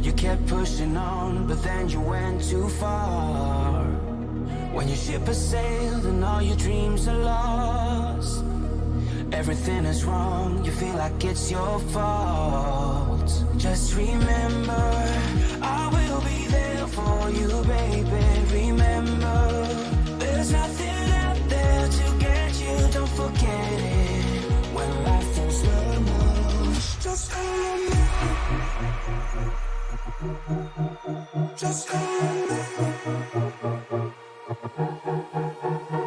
You kept pushing on, but then you went too far. When your ship has sailed and all your dreams are lost, everything is wrong, you feel like it's your fault. Just remember, I will be there for you, baby. Remember, there's nothing out there to get you, don't forget it. When life throws lemons, just call me. Just call me.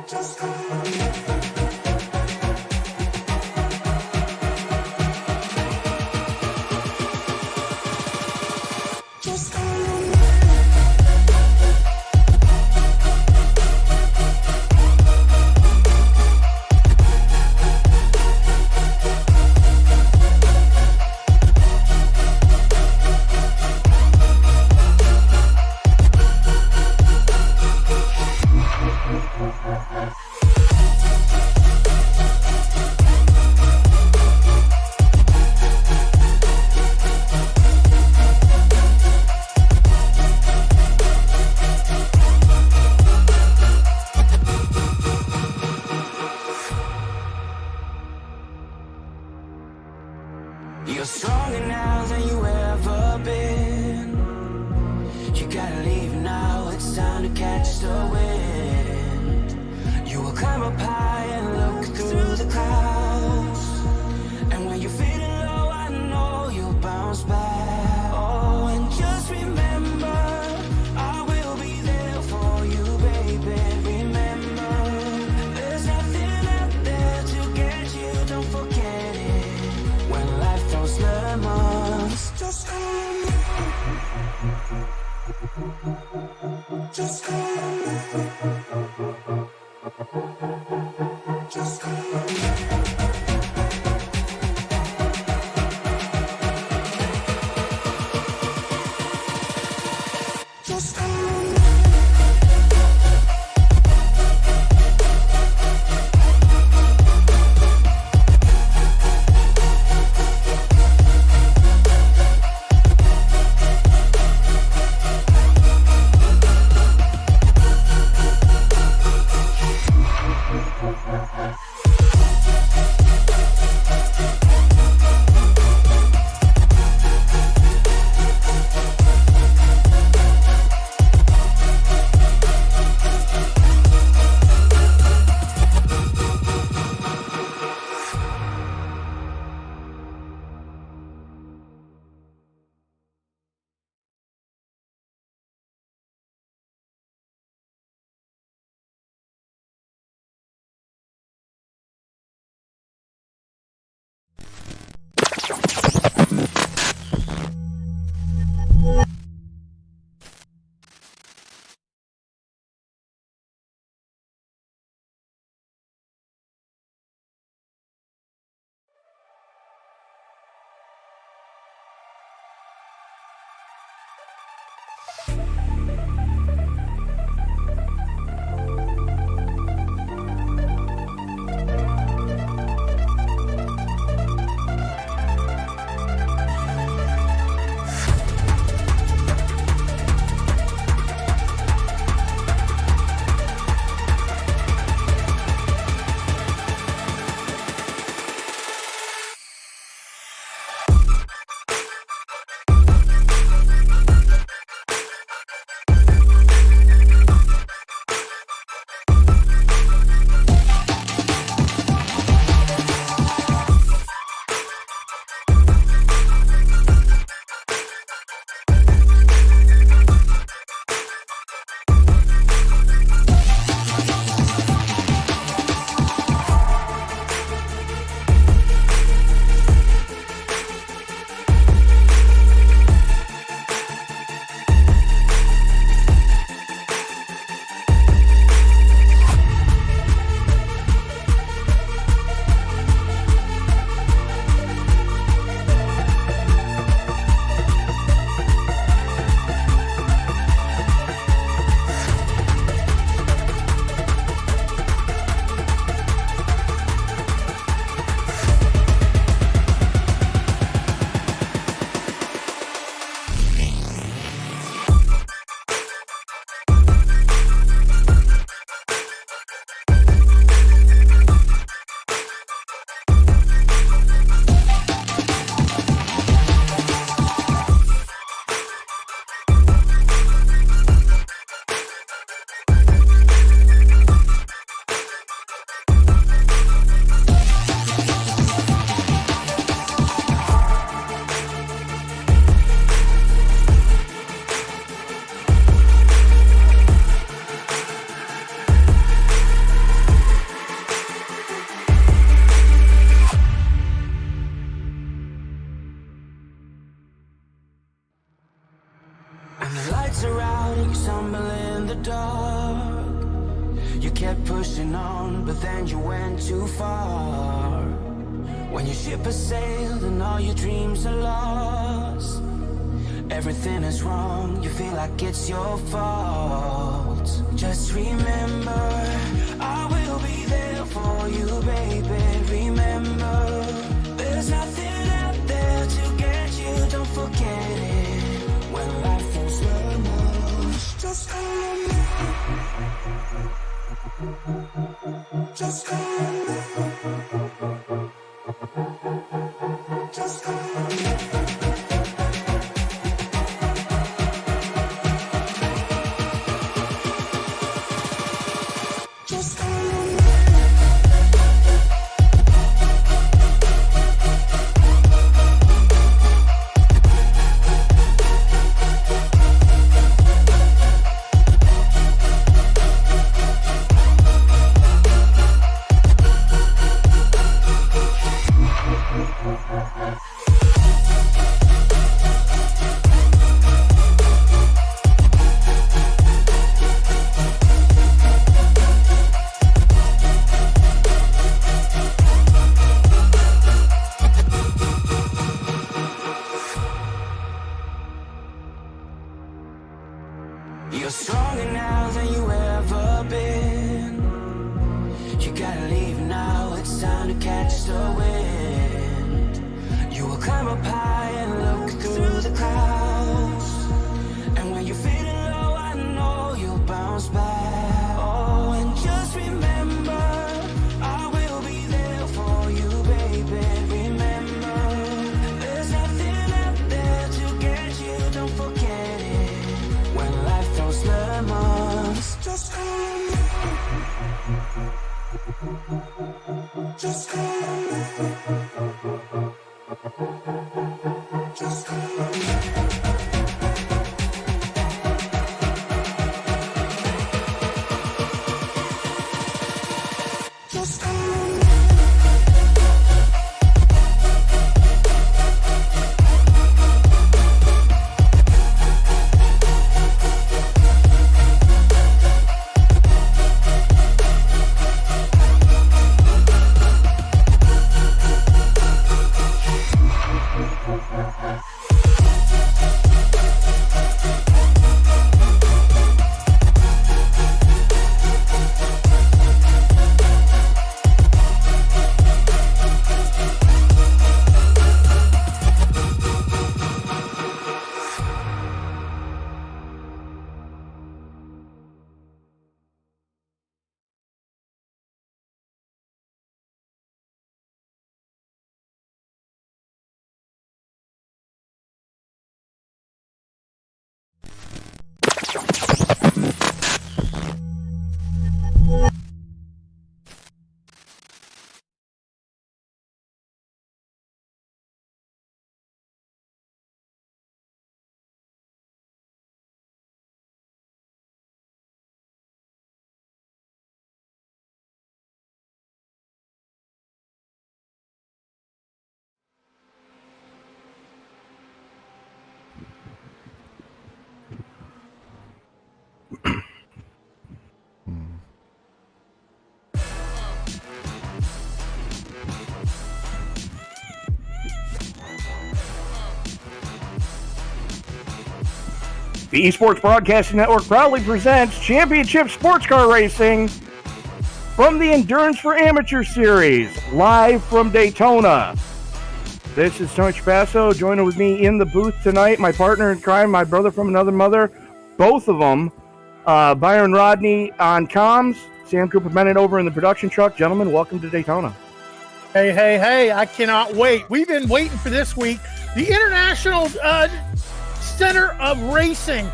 Just call me. You're stronger now than you ever been. You gotta leave now, it's time to catch the wind. You will climb up high and look through the clouds, and when you're feeling low, I know you'll bounce back. Oh, and just remember, I will be there for you, baby. Remember, there's nothing out there to get you, don't forget it. When life throws lemons, just call me. Just call me. Just call me. Just call me. lights are out and you stumble in the dark. You kept pushing on, but then you went too far. When your ship has sailed and all your dreams are lost, everything is wrong, you feel like it's your fault. Just remember, I will be there for you, baby. Remember, there's nothing out there to get you, don't forget it. When life goes lemons, just call me. Just call me. Just call me. You're stronger now than you ever been. You gotta leave now, it's time to catch the wind. You will climb up high and look through the clouds, and when you're feeling low, I know you'll bounce back. Oh, and just remember, I will be there for you, baby. Remember, there's nothing out there to get you, don't forget it. When life throws lemons, just call me. Just call me. Just call me. Just call me. The Esports Broadcasting Network proudly presents Championship Sports Car Racing from the Endurance for Amateur Series, live from Daytona. This is Tony Trapasso, joining with me in the booth tonight, my partner in crime, my brother from another mother, both of them, Byron Rodney on comms, Sam Cooper Bennett over in the production truck. Gentlemen, welcome to Daytona. Hey, I cannot wait. We've been waiting for this week. The International Center of Racing,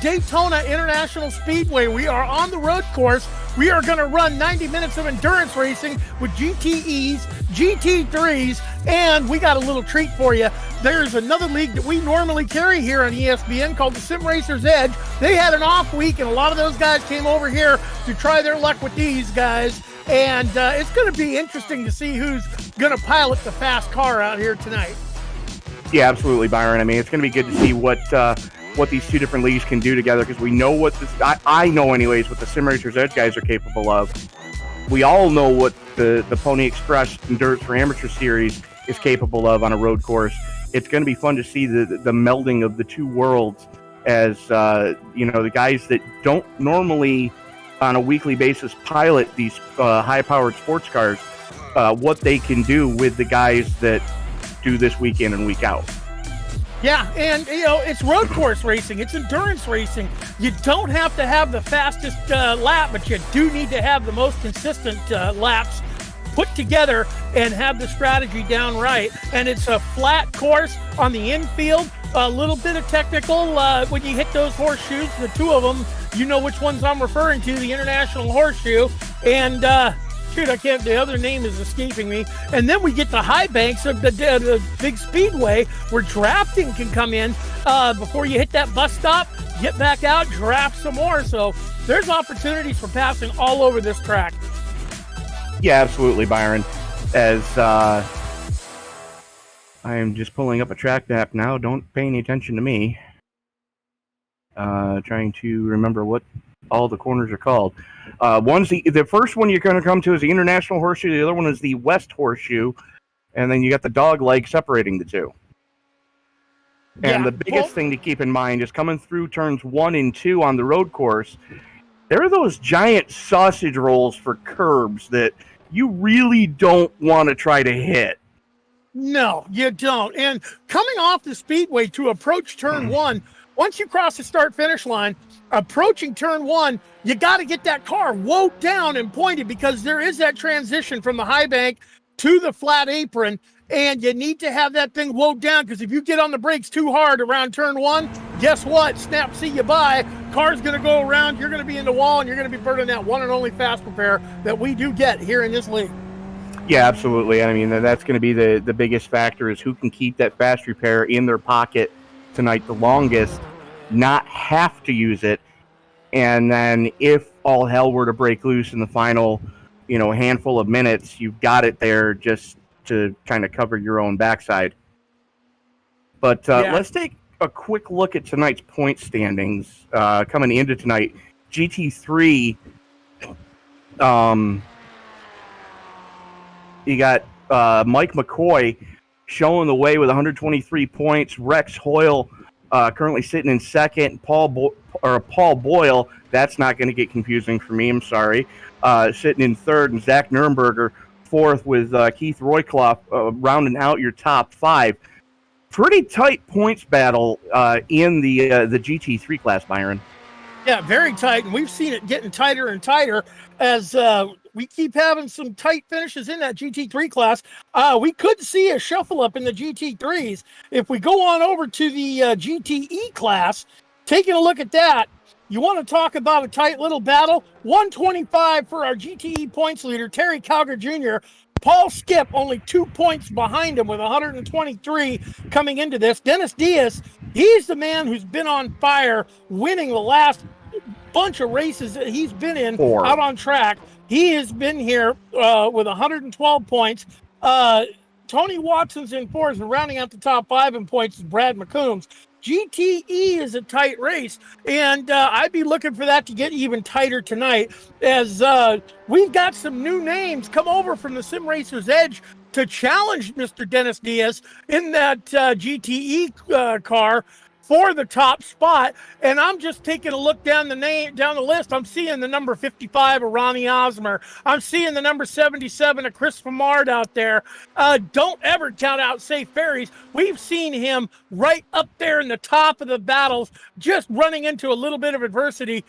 Daytona International Speedway. We are on the road course. We are going to run 90 minutes of endurance racing with GTEs, GT3s, and we got a little treat for you. There's another league that we normally carry here on ESPN called the Sim Racers Edge. They had an off week, and a lot of those guys came over here to try their luck with these guys. And it's going to be interesting to see who's going to pilot the fast car out here tonight. Yeah, absolutely, Byron. I mean, it's going to be good to see what what these two different leagues can do together, because we know what this. I know anyways what the Sim Racers Edge guys are capable of. We all know what the Pony Express Endurance for Amateur Series is capable of on a road course. It's going to be fun to see the melding of the two worlds, as the guys that don't normally on a weekly basis pilot these high-powered sports cars, what they can do with the guys that do this week in and week out. Yeah, and it's road course racing, it's endurance racing. You don't have to have the fastest lap, but you do need to have the most consistent laps put together and have the strategy down right. And it's a flat course on the infield, a little bit of technical when you hit those horseshoes, the two of them, you know which ones I'm referring to, the International Horseshoe, and the other name is escaping me. And then we get the high banks of the big speedway where drafting can come in before you hit that bus stop, get back out, draft some more. So there's opportunities for passing all over this track. Yeah, absolutely, Byron. As I am just pulling up a track map now, don't pay any attention to me. Trying to remember what all the corners are called. One's the first one you're going to come to is the International Horseshoe. The other one is the West Horseshoe, and then you got the dog leg separating the two. And the biggest thing to keep in mind is coming through turns 1 and 2 on the road course. There are those giant sausage rolls for curbs that you really don't want to try to hit. No, you don't. And coming off the speedway to approach turn 1, once you cross the start-finish line, approaching turn 1, you got to get that car woed down and pointed, because there is that transition from the high bank to the flat apron, and you need to have that thing woed down, because if you get on the brakes too hard around turn 1, guess what? Snap, see you bye. Car's going to go around, you're going to be in the wall, and you're going to be burning that one and only fast repair that we do get here in this league. Yeah, absolutely. I mean, that's going to be the biggest factor, is who can keep that fast repair in their pocket tonight the longest, not have to use it, and then if all hell were to break loose in the final handful of minutes, you've got it there just to kind of cover your own backside. But let's take a quick look at tonight's point standings coming into tonight. GT3, you got Mike McCoy showing the way with 123 points. Rex Hoyle currently sitting in second. Paul Boyle, that's not going to get confusing for me, I'm sorry, sitting in third. And Zach Nurnberger fourth, with Keith Roykloff rounding out your top 5. Pretty tight points battle in the GT3 class, Byron. Yeah, very tight, and we've seen it getting tighter and tighter as we keep having some tight finishes in that GT3 class. We could see a shuffle up in the GT3s. If we go on over to the GTE class, taking a look at that, you want to talk about a tight little battle? 125 for our GTE points leader, Terry Calgar Jr., Paul Skip only 2 points behind him with 123 coming into this. Dennis Diaz, he's the man who's been on fire, winning the last bunch of races that he's been in out on track. He has been here with 112 points. Tony Watson's in 4th, and rounding out the top 5 in points is Brad McCombs. GTE is a tight race, and I'd be looking for that to get even tighter tonight, as we've got some new names come over from the Sim Racers Edge to challenge Mr. Dennis Diaz in that GTE car for the top spot. And I'm just taking a look down the list. I'm seeing the number 55 of Ronnie Osmer. I'm seeing the number 77 of Chris Famard out there. Don't ever count out Safe Ferries. We've seen him right up there in the top of the battles, just running into a little bit of adversity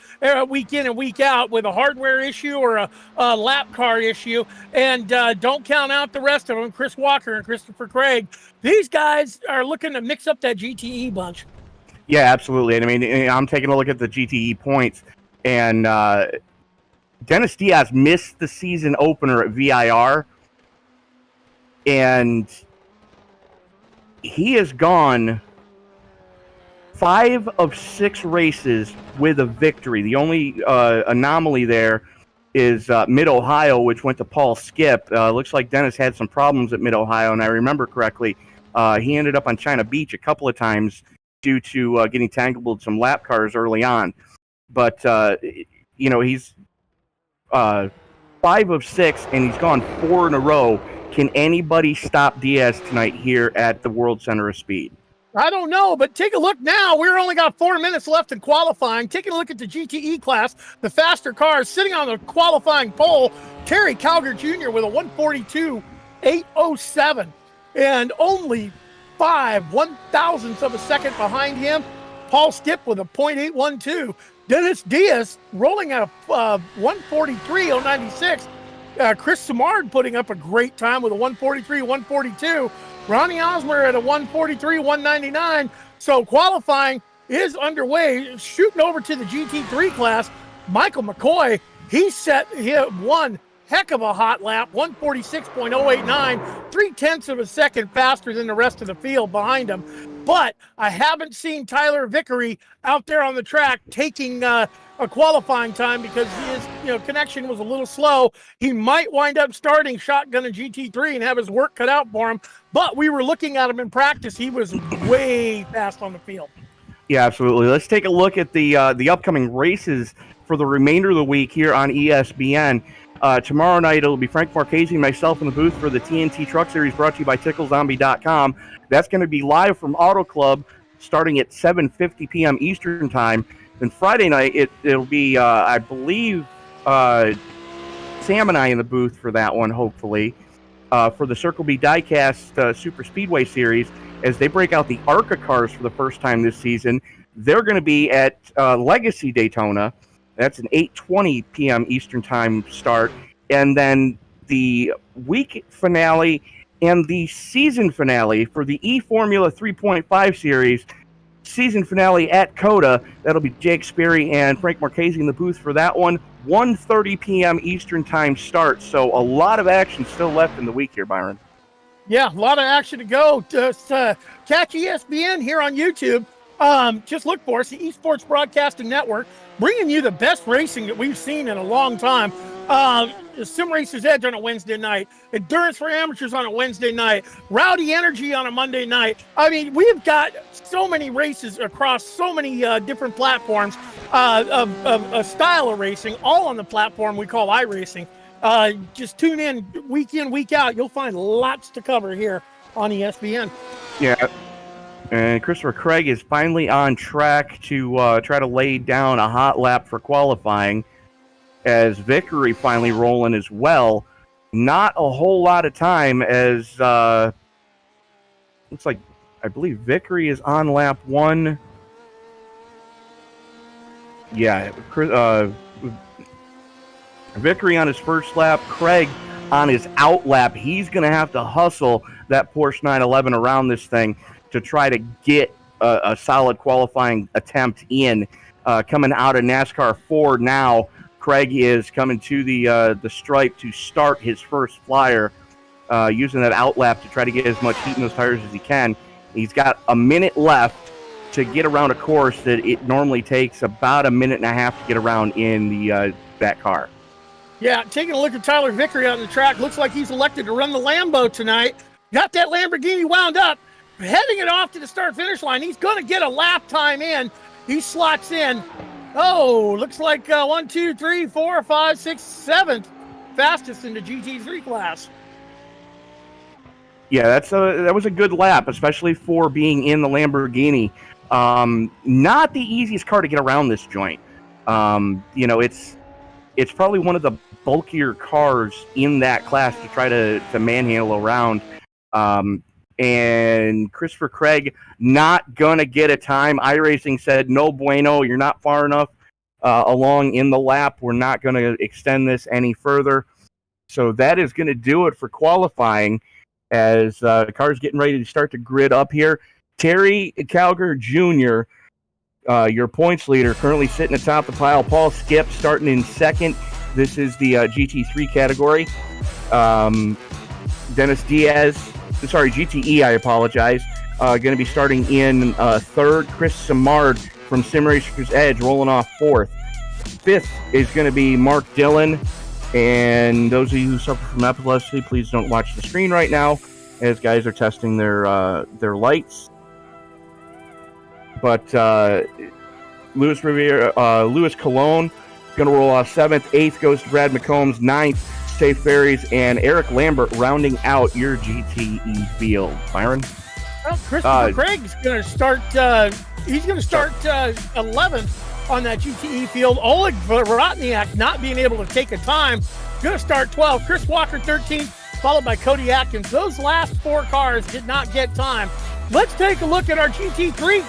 week in and week out with a hardware issue or a lap car issue. And don't count out the rest of them, Chris Walker and Christopher Craig. These guys are looking to mix up that GTE bunch. Yeah, absolutely. And I mean, I'm taking a look at the GTE points, and Dennis Diaz missed the season opener at VIR, and he has gone 5 of 6 races with a victory. The only anomaly there is Mid-Ohio, which went to Paul Skip. Looks like Dennis had some problems at Mid-Ohio, and I remember correctly, he ended up on China Beach a couple of times due to getting tangled with some lap cars early on. But, he's 5 of 6, and he's gone 4 in a row. Can anybody stop Diaz tonight here at the World Center of Speed? I don't know, but take a look now. We're only got 4 minutes left in qualifying. Taking a look at the GTE class, the faster cars sitting on the qualifying pole. Terry Calger Jr. with a 142.807 and only 5 1,000ths of a second behind him. Paul Stipp with a .812. Dennis Diaz rolling at a 143.096. Chris Simard putting up a great time with a 143.142. Ronnie Osmer at a 143.199. So qualifying is underway. Shooting over to the GT3 class, Michael McCoy, he one heck of a hot lap, 146.089, 0.3 of a second faster than the rest of the field behind him. But I haven't seen Tyler Vickery out there on the track taking a qualifying time because his connection was a little slow. He might wind up starting shotgun a GT3 and have his work cut out for him. But we were looking at him in practice. He was way fast on the field. Yeah, absolutely. Let's take a look at the upcoming races for the remainder of the week here on ESPN. Tomorrow night, it'll be Frank Marchese and myself in the booth for the TNT Truck Series brought to you by TickleZombie.com. That's going to be live from Auto Club starting at 7:50 p.m. Eastern Time. Then Friday night, it'll be, I believe, Sam and I in the booth for that one, hopefully, for the Circle B Diecast Super Speedway Series as they break out the ARCA cars for the first time this season. They're going to be at Legacy Daytona. That's an 8:20 p.m. Eastern Time start. And then the week finale and the season finale for the E-Formula 3.5 Series, season finale at COTA. That'll be Jake Sperry and Frank Marchese in the booth for that one. 1:30 p.m. Eastern Time start. So a lot of action still left in the week here, Byron. Yeah, a lot of action to go. Just catch ESPN here on YouTube. Just look for us, the Esports Broadcasting Network, bringing you the best racing that we've seen in a long time. Sim Racers Edge on a Wednesday night, Endurance for Amateurs on a Wednesday night, Rowdy Energy on a Monday night. I mean, we've got so many races across so many different platforms of a style of racing, all on the platform we call iRacing. Just tune in, week out. You'll find lots to cover here on ESPN. Yeah. And Christopher Craig is finally on track to try to lay down a hot lap for qualifying, as Vickery finally rolling as well. Not a whole lot of time, as looks like, I believe Vickery is on lap 1. Yeah, Vickery on his first lap, Craig on his out lap. He's going to have to hustle that Porsche 911 around this thing to try to get a solid qualifying attempt in. Coming out of NASCAR 4 now, Craig is coming to the stripe to start his first flyer, using that out lap to try to get as much heat in those tires as he can. He's got a minute left to get around a course that it normally takes about a minute and a half to get around in that car. Yeah, taking a look at Tyler Vickery on the track, looks like he's elected to run the Lambo tonight. Got that Lamborghini wound up, heading it off to the start-finish line. He's going to get a lap time in. He slots in. Oh, looks like 1, 2, 3, 4, 5, 6, 7th fastest in the GT3 class. Yeah, that was a good lap, especially for being in the Lamborghini. Not the easiest car to get around this joint. It's probably one of the bulkier cars in that class to try to manhandle around. And Christopher Craig not going to get a time. iRacing said, no bueno, you're not far enough along in the lap. We're not going to extend this any further. So that is going to do it for qualifying as the car's getting ready to start to grid up here. Terry Calger Jr., your points leader, currently sitting atop the pile. Paul Stipp starting in second. This is the GT3 category. Dennis Diaz, GTE, I apologize. Going to be starting in third. Chris Simard from Sim Racers Edge rolling off fourth. Fifth is going to be Mark Dillon. And those of you who suffer from epilepsy, please don't watch the screen right now as guys are testing their lights. but Louis Colon going to roll off 7th. 8th goes to Brad McCombs. 9th, Safe Ferries, and Eric Lambert rounding out your GTE field. Byron? Well, Christopher Craig's going to start. He's going to start 11th on that GTE field. Oleg Vorotniak not being able to take a time, going to start 12th. Chris Walker 13th, followed by Cody Atkins. Those last 4 cars did not get time. Let's take a look at our GT3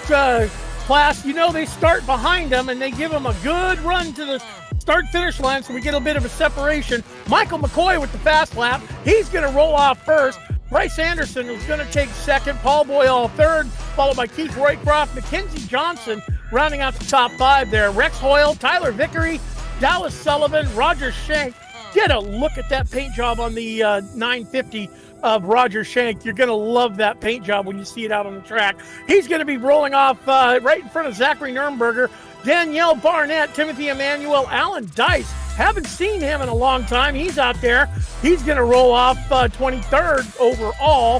class. You know, they start behind them and they give them a good run to the start-finish line, so we get a bit of a separation. Michael McCoy with the fast lap. He's going to roll off first. Bryce Anderson is going to take second. Paul Boyle third, followed by Keith Roycroft. Mackenzie Johnson rounding out the top 5 there. Rex Hoyle, Tyler Vickery, Dallas Sullivan, Roger Shank. Get a look at that paint job on the 950 of Roger Shank. You're going to love that paint job when you see it out on the track. He's going to be rolling off right in front of Zachary Nurnberger, Danielle Barnett, Timothy Emmanuel, Alan Dice. Haven't seen him in a long time. He's out there. He's going to roll off 23rd overall,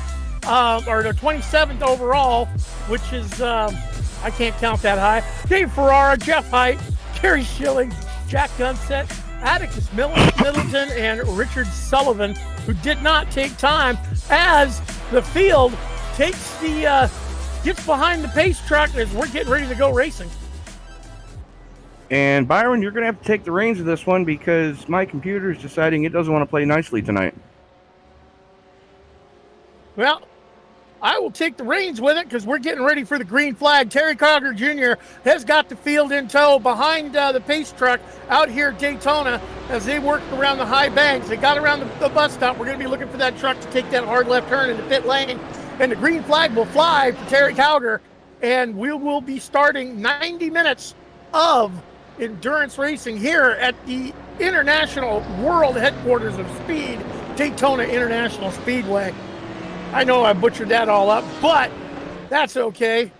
or the 27th overall, which is, I can't count that high. Dave Ferrara, Jeff Height, Gary Schilling, Jack Gunset, Atticus Middleton, and Richard Sullivan, who did not take time as the field takes the gets behind the pace truck as we're getting ready to go racing. And Byron, you're going to have to take the reins of this one because my computer is deciding it doesn't want to play nicely tonight. Well, I will take the reins with it because we're getting ready for the green flag. Terry Cogger Jr. has got the field in tow behind the pace truck out here at Daytona as they work around the high banks. They got around the bus stop. We're going to be looking for that truck to take that hard left turn into pit lane. And the green flag will fly for Terry Cogger. And we will be starting 90 minutes of endurance racing here at the International World Headquarters of Speed, Daytona International Speedway. I know I butchered that all up, but that's okay.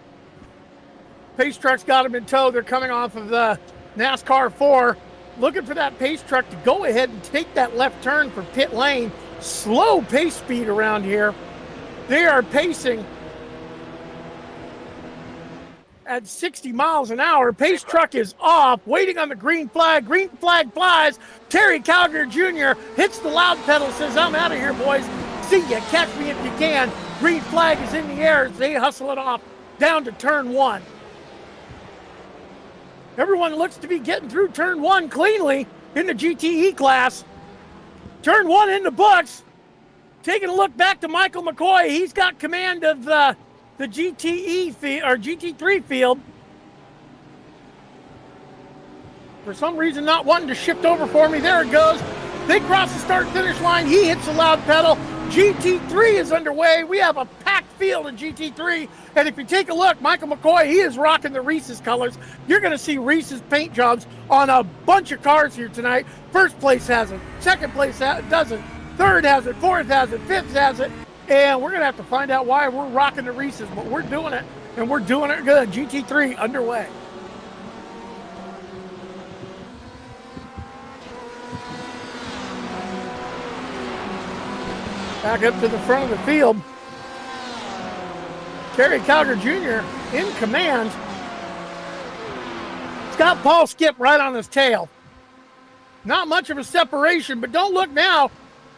Pace truck's got them in tow. They're coming off of the NASCAR 4. Looking for that pace truck to go ahead and take that left turn for pit lane. Slow pace speed around here. They are pacing at 60 miles an hour. Pace truck is off, waiting on the green flag. Green flag flies. Terry Cogger Jr. hits the loud pedal, says, "I'm out of here, boys. See ya, catch me if you can." Green flag is in the air as they hustle it off down to turn 1. Everyone looks to be getting through turn 1 cleanly in the GTE class. Turn 1 in the books. Taking a look back to Michael McCoy. He's got command of the GTE field, or GT3 field. For some reason, not wanting to shift over for me. There it goes. They cross the start-finish line. He hits the loud pedal. GT3 is underway. We have a packed field in GT3. And if you take a look, Michael McCoy, he is rocking the Reese's colors. You're going to see Reese's paint jobs on a bunch of cars here tonight. First place has it. Second place doesn't. Third has it. Fourth has it. Fifth has it. And we're going to have to find out why we're rocking the Reese's. But we're doing it. And we're doing it good. GT3 underway. Back up to the front of the field. Terry Cogger Jr. in command. He's got Paul Skip right on his tail. Not much of a separation, but don't look now.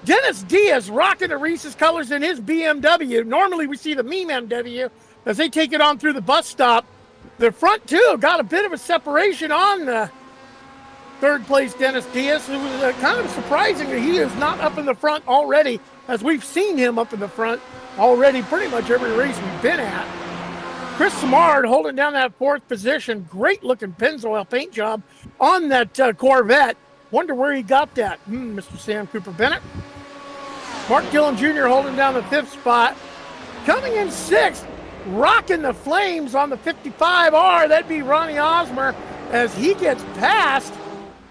Dennis Diaz rocking the Reese's colors in his BMW. Normally we see the BMW as they take it on through the bus stop. The front two got a bit of a separation on the third place Dennis Diaz. It was kind of surprising that he is not up in the front already, as we've seen him up in the front already pretty much every race we've been at. Chris Samard holding down that fourth position. Great looking Pennzoil paint job on that Corvette. Wonder where he got that. Mr. Sam Cooper Bennett. Mark Dillon Jr. holding down the fifth spot. Coming in sixth, rocking the flames on the 55R. That'd be Ronnie Osmer as he gets passed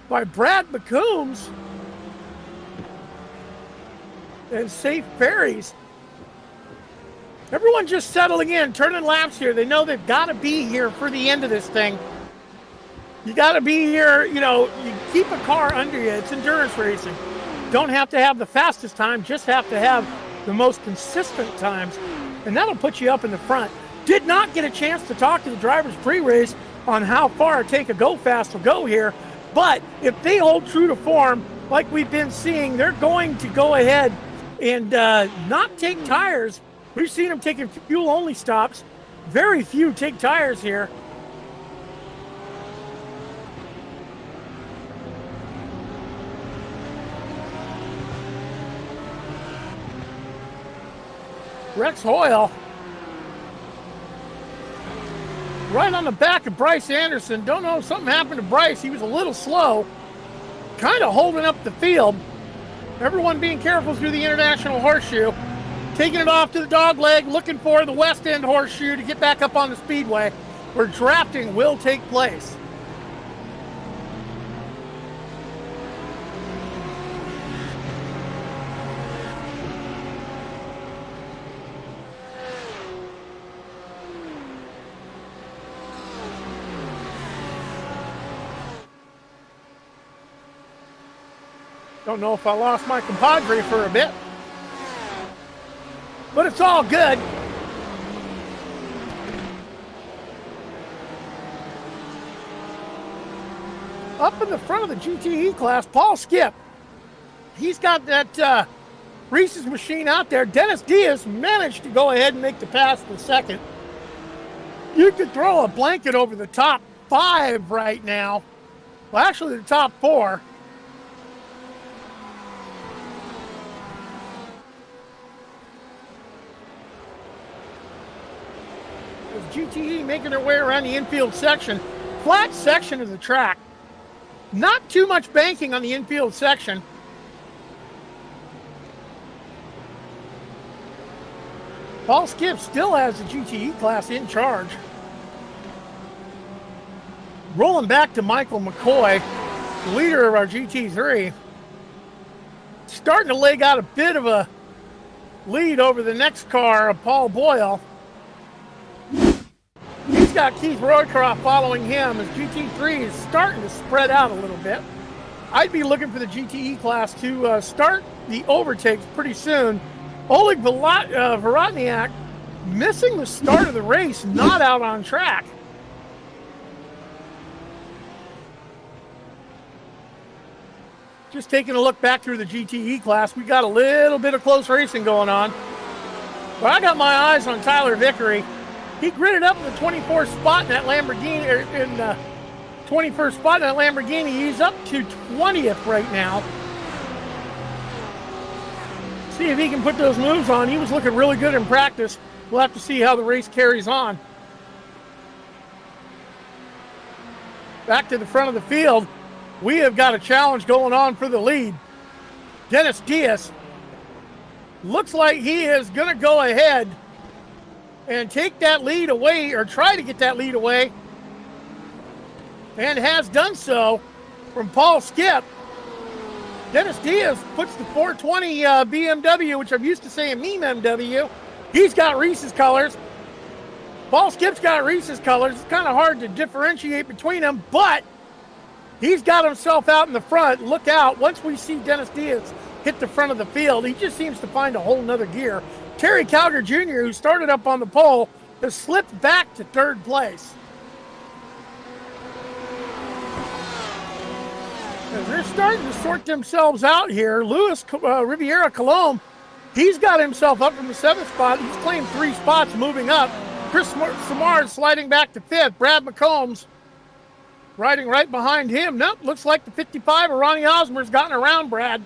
by Brad McCombs and Safe Ferries. Everyone just settling in, turning laps here. They know they've got to be here for the end of this thing. You got to be here, you keep a car under you. It's endurance racing. Don't have to have the fastest time, just have to have the most consistent times. And that'll put you up in the front. Did not get a chance to talk to the drivers pre-race on how far Take a Go Fast will go here. But if they hold true to form, like we've been seeing, they're going to go ahead and not take tires. We've seen them taking fuel-only stops. Very few take tires here. Rex Hoyle right on the back of Bryce Anderson. Don't know if something happened to Bryce. He was a little slow, kind of holding up the field. Everyone being careful through the International Horseshoe. Taking it off to the dog leg, looking for the West End Horseshoe to get back up on the speedway where drafting will take place. Don't know if I lost my compadre for a bit, but it's all good. Up in the front of the GTE class, Paul Skip. He's got that Reese's machine out there. Dennis Diaz managed to go ahead and make the pass for second. You could throw a blanket over the top 5 right now. Well, actually the top 4. GTE making their way around the infield section. Flat section of the track. Not too much banking on the infield section. Paul Skip still has the GTE class in charge. Rolling back to Michael McCoy, the leader of our GT3. Starting to leg out a bit of a lead over the next car of Paul Boyle. He's got Keith Roycroft following him as GT3 is starting to spread out a little bit. I'd be looking for the GTE class to start the overtakes pretty soon. Oleg Vorotniak missing the start of the race, not out on track. Just taking a look back through the GTE class, we got a little bit of close racing going on. But I got my eyes on Tyler Vickery. He gridded up in the 24th spot in that Lamborghini, in the 21st spot in that Lamborghini. He's up to 20th right now. See if he can put those moves on. He was looking really good in practice. We'll have to see how the race carries on. Back to the front of the field. We have got a challenge going on for the lead. Dennis Diaz looks like he is going to go ahead and take that lead away, or try to get that lead away, and has done so from Paul Skip. Dennis Diaz puts the 420 BMW, which I'm used to saying BMW. He's got Reese's colors. Paul Skip's got Reese's colors. It's kind of hard to differentiate between them, but he's got himself out in the front. Look out. Once we see Dennis Diaz hit the front of the field, he just seems to find a whole nother gear. Terry Calger Jr., who started up on the pole, has slipped back to 3rd place. As they're starting to sort themselves out here, Luis Riviera Colomb, he's got himself up from the 7th spot. He's claimed 3 spots moving up. Chris Samard sliding back to 5th. Brad McCombs riding right behind him. Nope, looks like the 55 of Ronnie Osmer's gotten around Brad.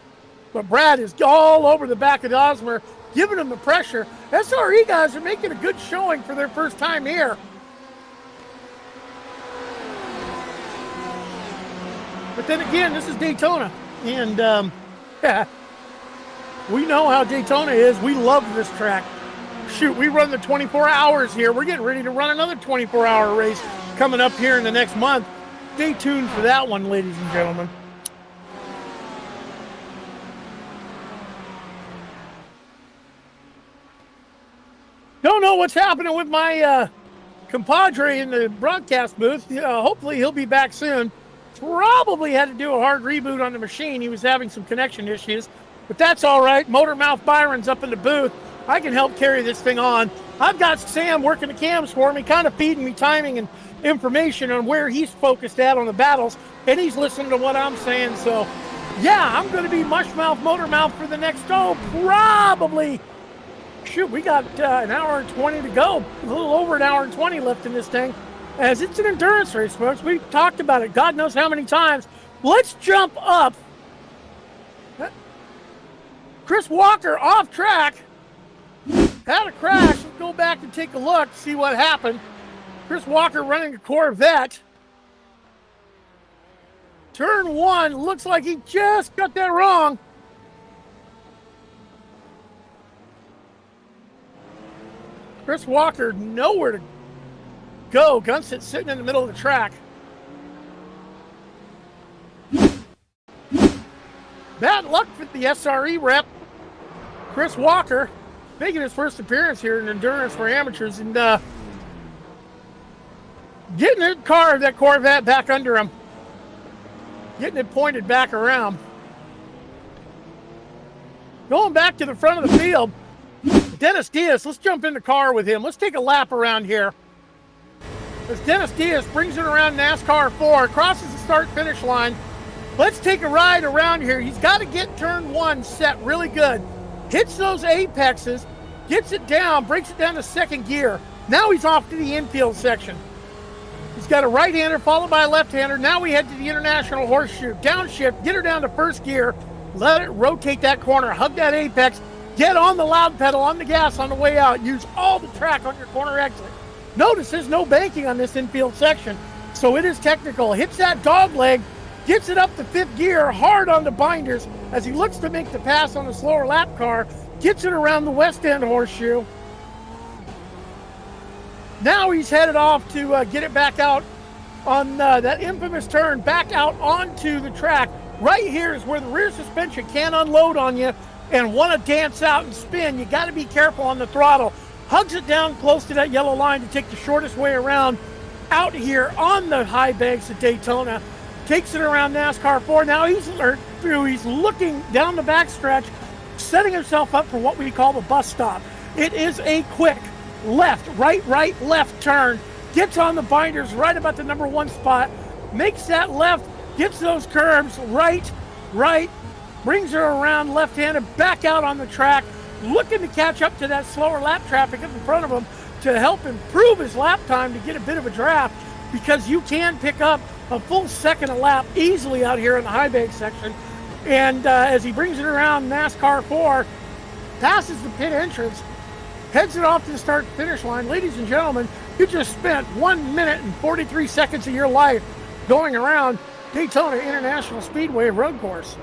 But Brad is all over the back of Osmer, giving him the pressure. SRE guys are making a good showing for their first time here. But then again, this is Daytona. And we know how Daytona is. We love this track. Shoot, we run the 24 hours here. We're getting ready to run another 24-hour race coming up here in the next month. Stay tuned for that one, ladies and gentlemen. Don't know what's happening with my compadre in the broadcast booth. Hopefully he'll be back soon. Probably had to do a hard reboot on the machine. He was having some connection issues, but that's all right. Motor Mouth Byron's up in the booth. I can help carry this thing on. I've got Sam working the cams for me, kind of feeding me timing and information on where he's focused at on the battles, and he's listening to what I'm saying. So, yeah, I'm going to be mushmouth, motormouth for the next, probably, shoot, we got an hour and 20 to go, a little over an hour and 20 left in this thing, as it's an endurance race, folks. We've talked about it God knows how many times. Let's jump up. Chris Walker off track. Had a crash. Let's go back and take a look, see what happened. Chris Walker running a Corvette. Turn 1, looks like he just got that wrong. Chris Walker nowhere to go. Gunsit sitting in the middle of the track. Bad luck for the SRE rep. Chris Walker making his first appearance here in Endurance for Amateurs, and getting that Corvette back under him. Getting it pointed back around. Going back to the front of the field, Dennis Diaz, let's jump in the car with him. Let's take a lap around here. As Dennis Diaz brings it around NASCAR 4, crosses the start-finish line. Let's take a ride around here. He's got to get turn 1 set really good. Hits those apexes, gets it down, breaks it down to second gear. Now he's off to the infield section. He's got a right-hander followed by a left-hander. Now we head to the International Horseshoe. Downshift, get her down to first gear. Let it rotate that corner, hug that apex, get on the loud pedal, on the gas on the way out. Use all the track on your corner exit. Notice there's no banking on this infield section, so it is technical. Hits that dog leg, gets it up to fifth gear, hard on the binders as he looks to make the pass on the slower lap car, gets it around the west end horseshoe. Now he's headed off to get it back out on that infamous turn, back out onto the track. Right here is where the rear suspension can unload on you and want to dance out and spin. You got to be careful on the throttle. Hugs it down close to that yellow line to take the shortest way around out here on the high banks of Daytona. Takes it around NASCAR 4. Now he's looking down the backstretch, setting himself up for what we call the bus stop. It is a quick left, right, left turn. Gets on the binders right about the number 1 spot. Makes that left, gets those curves, right, brings her around left-handed, back out on the track, looking to catch up to that slower lap traffic in front of him to help improve his lap time to get a bit of a draft, because you can pick up a full second a lap easily out here in the high bank section. And as he brings it around NASCAR 4, passes the pit entrance, heads it off to the start-finish line. Ladies and gentlemen, you just spent 1 minute and 43 seconds of your life going around Daytona International Speedway road course.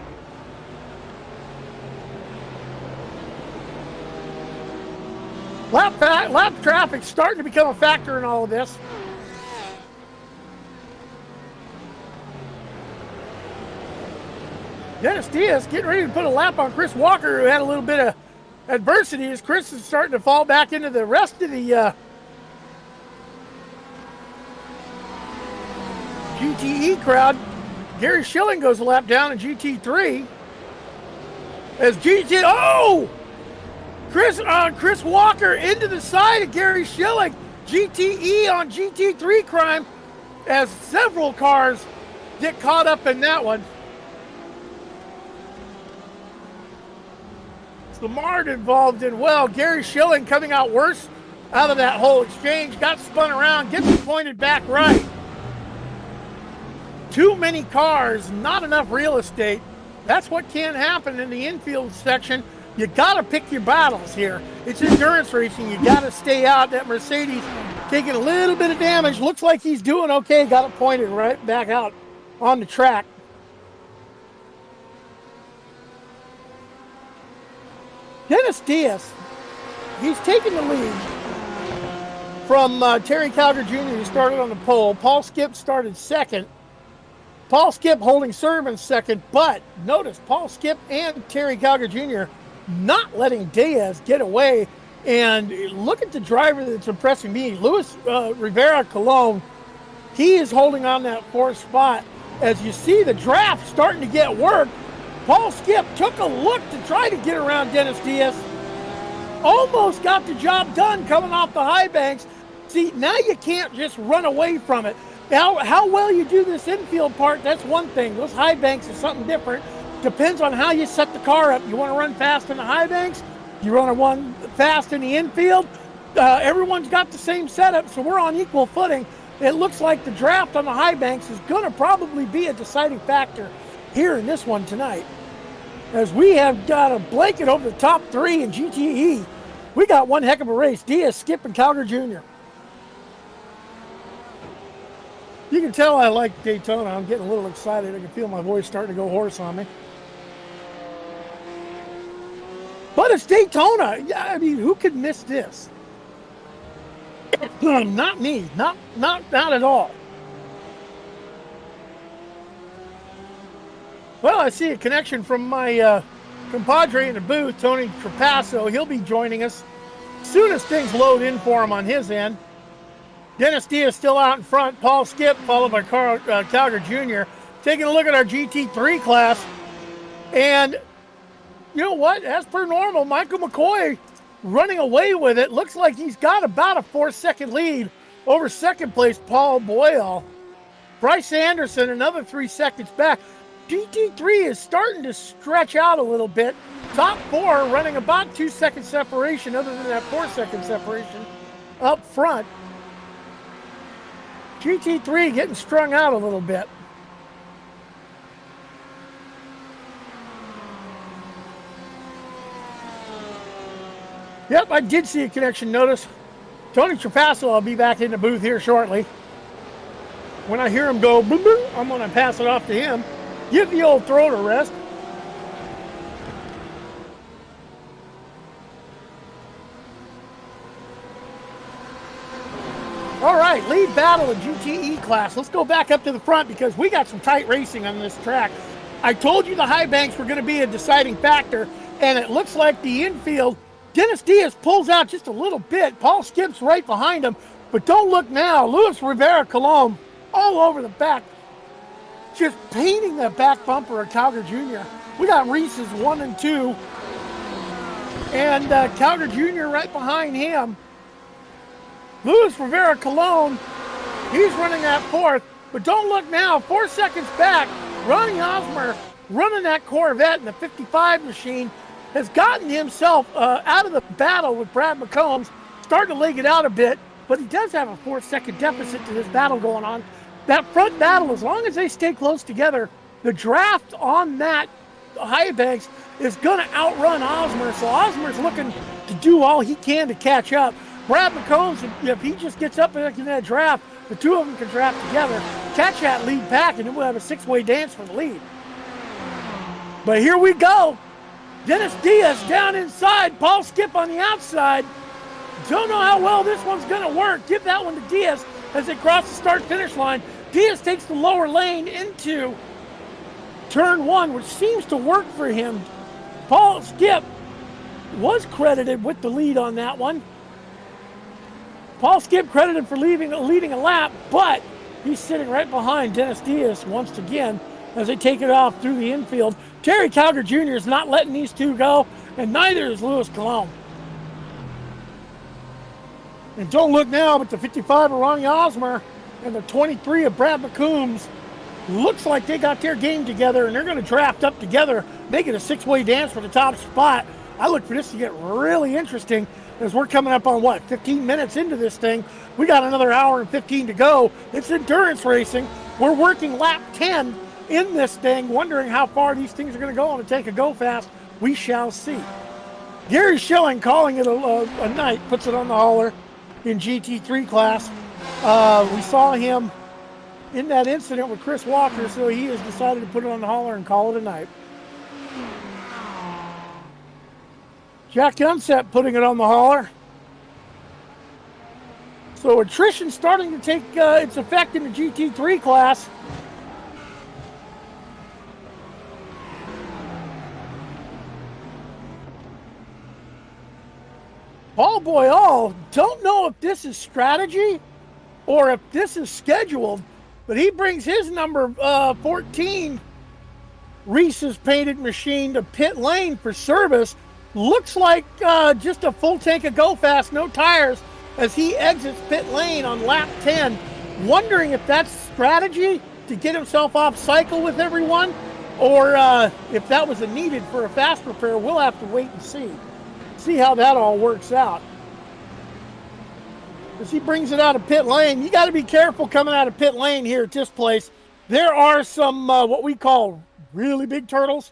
Lap traffic starting to become a factor in all of this. Dennis Diaz getting ready to put a lap on Chris Walker, who had a little bit of adversity as Chris is starting to fall back into the rest of the GTE crowd. Gary Schilling goes a lap down in GT3. As Chris Walker into the side of Gary Schilling. GTE on GT3 crime, as several cars get caught up in that one. Lamar involved in well. Gary Schilling coming out worse out of that whole exchange. Got spun around, gets it pointed back right. Too many cars, not enough real estate. That's what can happen in the infield section. You got to pick your battles here. It's endurance racing. You got to stay out. That Mercedes taking a little bit of damage. Looks like he's doing okay. Got it pointed right back out on the track. Dennis Diaz, he's taking the lead from Terry Calgar Jr., who started on the pole. Paul Skip started second. Paul Skip holding serve in second, but notice Paul Skip and Terry Calgar Jr. not letting Diaz get away. And look at the driver that's impressing me, Luis Rivera Colon. He is holding on that 4th spot. As you see the draft starting to get work, Paul Skip took a look to try to get around Dennis Diaz. almost got the job done coming off the high banks. See, now you can't just run away from it. Now, how well you do this infield part, that's one thing. Those high banks is something different. Depends on how you set the car up. You want to run fast in the high banks? You want to run fast in the infield? Everyone's got the same setup, so we're on equal footing. It looks like the draft on the high banks is going to probably be a deciding factor here in this one tonight. As we have got a blanket over the top three in GTE. We got one heck of a race. Diaz, Skip, and Calgar Jr. You can tell I like Daytona. I'm getting a little excited. I can feel my voice starting to go hoarse on me. But it's Daytona. I mean, who could miss this? Not me. Not at all. Well, I see a connection from my compadre in the booth, Tony Trapasso. He'll be joining us as soon as things load in for him on his end. Dennis Diaz still out in front. Paul Skip, followed by Calgar Jr. Taking a look at our GT3 class. And you know what? As per normal, Michael McCoy running away with it. Looks like he's got about a 4-second lead over second place Paul Boyle. Bryce Anderson, another 3 seconds back. GT3 is starting to stretch out a little bit. Top four running about 2 second separation, other than that 4-second separation up front. GT3 getting strung out a little bit. Yep, I did see a connection notice. Tony Trapasso, I'll be back in the booth here shortly. When I hear him go, boom, boom, I'm going to pass it off to him. Give the old throat a rest. All right, lead battle in GTE class. Let's go back up to the front because we got some tight racing on this track. I told you the high banks were going to be a deciding factor, and it looks like the infield, Dennis Diaz pulls out just a little bit. Paul Skip's right behind him, but don't look now. Luis Rivera Colon all over the back, just painting that back bumper of Calgar Jr. We got Reese's 1 and 2, and Calgar Jr. right behind him. Luis Rivera Colon, he's running that fourth, but don't look now. 4 seconds back, Ronnie Osmer running that Corvette in the 55 machine has gotten himself out of the battle with Brad McCombs, starting to leg it out a bit, but he does have a 4-second deficit to this battle going on. That front battle, as long as they stay close together, the draft on that high banks is going to outrun Osmer, so Osmer's looking to do all he can to catch up. Brad McCombs, if he just gets up in that draft, the two of them can draft together, catch that lead pack, and then we'll have a 6-way dance for the lead. But here we go. Dennis Diaz down inside, Paul Skip on the outside. Don't know how well this one's going to work. Give that one to Diaz as they cross the start-finish line. Diaz takes the lower lane into turn one, which seems to work for him. Paul Skip was credited with the lead on that one. Paul Skip credited for leading a lap, but he's sitting right behind Dennis Diaz once again as they take it off through the infield. Terry Calgar Jr. is not letting these two go, and neither is Luis Colon. And don't look now, but the 55 of Ronnie Osmer and the 23 of Brad McCombs looks like they got their game together, and they're going to draft up together, make it a 6-way dance for the top spot. I look for this to get really interesting as we're coming up on, 15 minutes into this thing. We got another hour and 15 to go. It's endurance racing. We're working lap 10 in this thing, wondering how far these things are going to go on to take a go fast. We shall see. Gary Schilling calling it a night, puts it on the hauler in GT3 class. We saw him in that incident with Chris Walker, so he has decided to put it on the hauler and call it a night. Jack Unset putting it on the hauler. So attrition starting to take its effect in the GT3 class. Paul Boyle, don't know if this is strategy or if this is scheduled, but he brings his number 14 Reese's painted machine to pit lane for service. Looks like just a full tank of Go Fast, no tires, as he exits pit lane on lap 10. Wondering if that's strategy to get himself off cycle with everyone, or if that was needed for a fast repair. We'll have to wait and see how that all works out. As he brings it out of pit lane, you got to be careful coming out of pit lane here at this place. There are some what we call really big turtles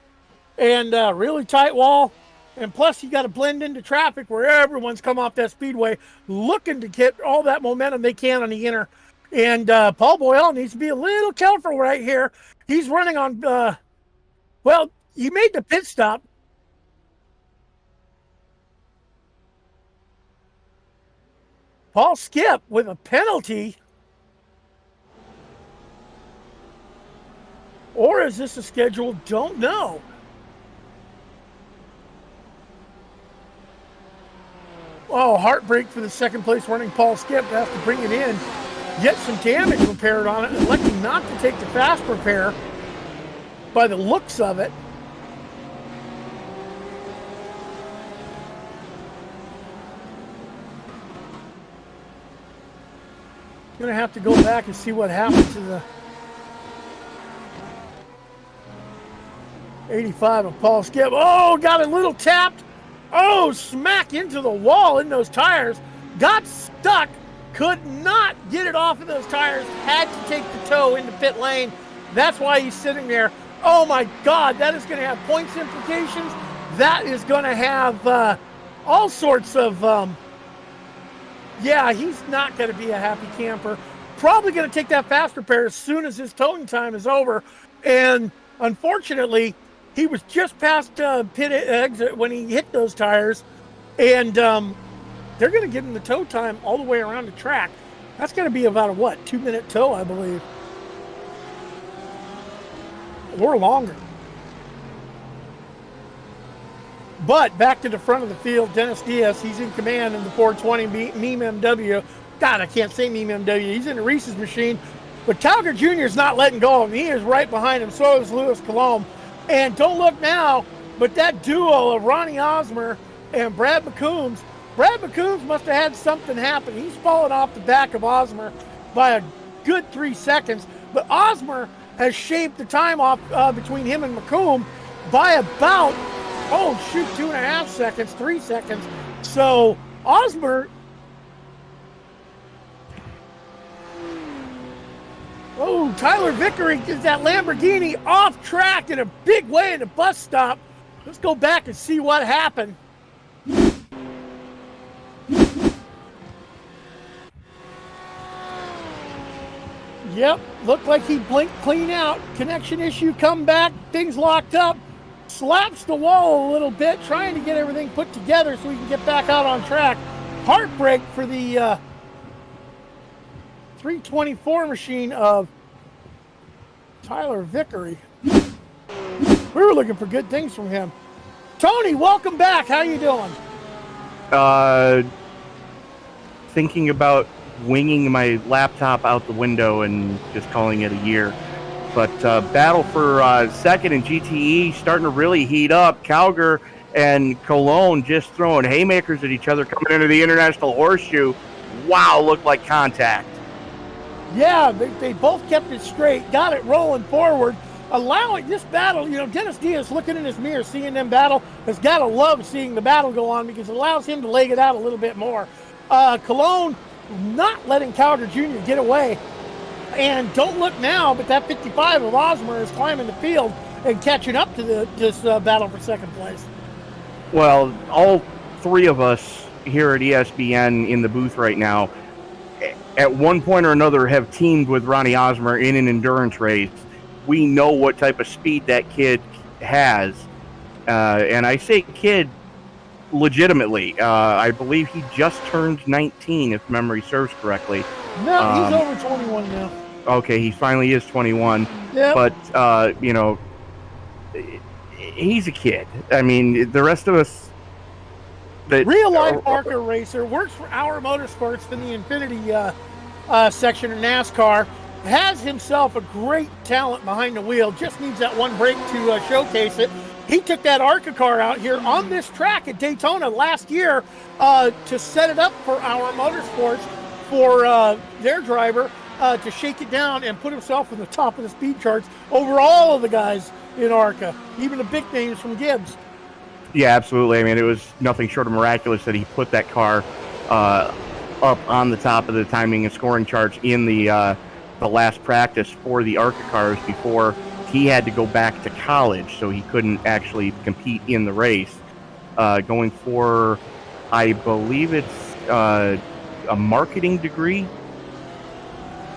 and really tight wall. And plus, you got to blend into traffic where everyone's come off that speedway looking to get all that momentum they can on the inner. And Paul Boyle needs to be a little careful right here. He's running on, well, he made the pit stop. Paul Skip with a penalty. Or is this a schedule? Don't know. Oh, heartbreak for the second place running Paul Skip to have to bring it in. Get some damage repaired on it, and lucky not to take the fast repair by the looks of it. Gonna have to go back and see what happened to the 85 of Paul Skip. Oh, got a little tapped. Oh, smack into the wall in those tires. Got stuck. Could not get it off of those tires. Had to take the tow into pit lane. That's why he's sitting there. Oh my God, that is going to have points implications. That is going to have all sorts of, yeah, he's not going to be a happy camper. Probably going to take that fast repair as soon as his towing time is over. And unfortunately, he was just past pit exit when he hit those tires. And they're going to give him the tow time all the way around the track. That's going to be about a, 2-minute tow, I believe. Or longer. But back to the front of the field, Dennis Diaz, he's in command in the 420 Meme MW. God, I can't say Meme MW. He's in the Reese's machine. But Calgar Jr. is not letting go of him. He is right behind him. So is Louis Colomb. And don't look now, but that duo of Ronnie Osmer and Brad McCombs, Brad McCombs must have had something happen. He's fallen off the back of Osmer by a good 3 seconds. But Osmer has shaved the time off between him and McComb by about, 2.5 seconds, 3 seconds. So Osmer, Tyler Vickery gets that Lamborghini off track in a big way at a bus stop. Let's go back and see what happened. Yep, looked like he blinked clean out. Connection issue, come back, things locked up. Slaps the wall a little bit, trying to get everything put together so he can get back out on track. Heartbreak for the 324 machine of Tyler Vickery. We were looking for good things from him. Tony, welcome back. How you doing? Thinking about winging my laptop out the window and just calling it a year. But battle for second in GTE starting to really heat up. Calgar and Cologne just throwing haymakers at each other coming into the International Horseshoe. Wow, looked like contact. Yeah, they both kept it straight, got it rolling forward, allowing this battle. Dennis Diaz looking in his mirror, seeing them battle, has got to love seeing the battle go on because it allows him to leg it out a little bit more. Cologne not letting Calgar Jr. get away. And don't look now, but that 55 of Osmer is climbing the field and catching up to this battle for second place. Well, all three of us here at ESPN in the booth right now, at one point or another, have teamed with Ronnie Osmer in an endurance race. We know what type of speed that kid has. And I say kid legitimately. I believe he just turned 19, if memory serves correctly. No, he's over 21 now. Okay, he finally is 21. Yep. But, he's a kid. I mean, the rest of us... Real life Parker racer, works for Our Motorsports in the Infinity section of NASCAR. has himself a great talent behind the wheel, just needs that one break to showcase it. He took that ARCA car out here on this track at Daytona last year to set it up for our motorsports, for their driver to shake it down and put himself in the top of the speed charts over all of the guys in ARCA, even the big names from Gibbs. Yeah, absolutely. I mean, it was nothing short of miraculous that he put that car up on the top of the timing and scoring charts in the last practice for the ARCA cars before he had to go back to college, so he couldn't actually compete in the race. Going for, I believe it's a marketing degree.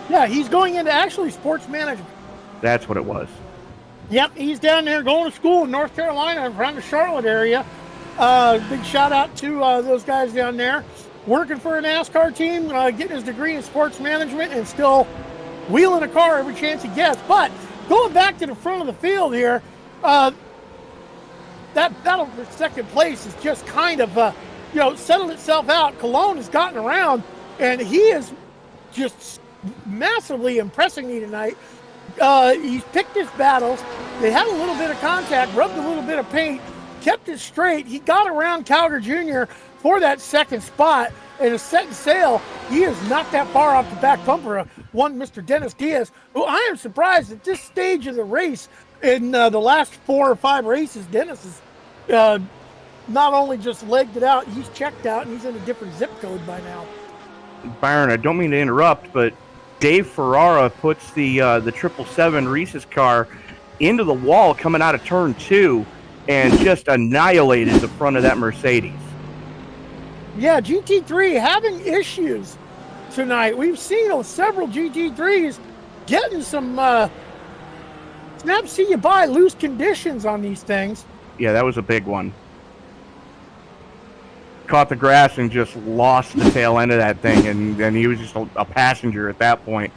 Yeah, he's going into actually sports management. That's what it was. Yep, he's down there going to school in North Carolina around the Charlotte area. Big shout out to those guys down there. Working for a NASCAR team, getting his degree in sports management and still wheeling a car every chance he gets. But going back to the front of the field here, that battle for second place is just kind of, settled itself out. Cologne has gotten around, and he is just massively impressing me tonight. He's picked his battles. They had a little bit of contact, rubbed a little bit of paint, kept it straight. He got around Calgar Jr. for that second spot, and is setting sail. He is not that far off the back bumper of one Mr. Dennis Diaz, who I am surprised at this stage of the race. In the last 4 or 5 races, Dennis has not only just legged it out, he's checked out, and he's in a different zip code by now. Byron, I don't mean to interrupt, but Dave Ferrara puts the 777 Reese's car into the wall coming out of turn 2 and just annihilated the front of that Mercedes. Yeah, GT3 having issues tonight. We've seen several GT3s getting some snap see you by loose conditions on these things. Yeah, that was a big one. Caught the grass and just lost the tail end of that thing, and he was just a passenger at that point.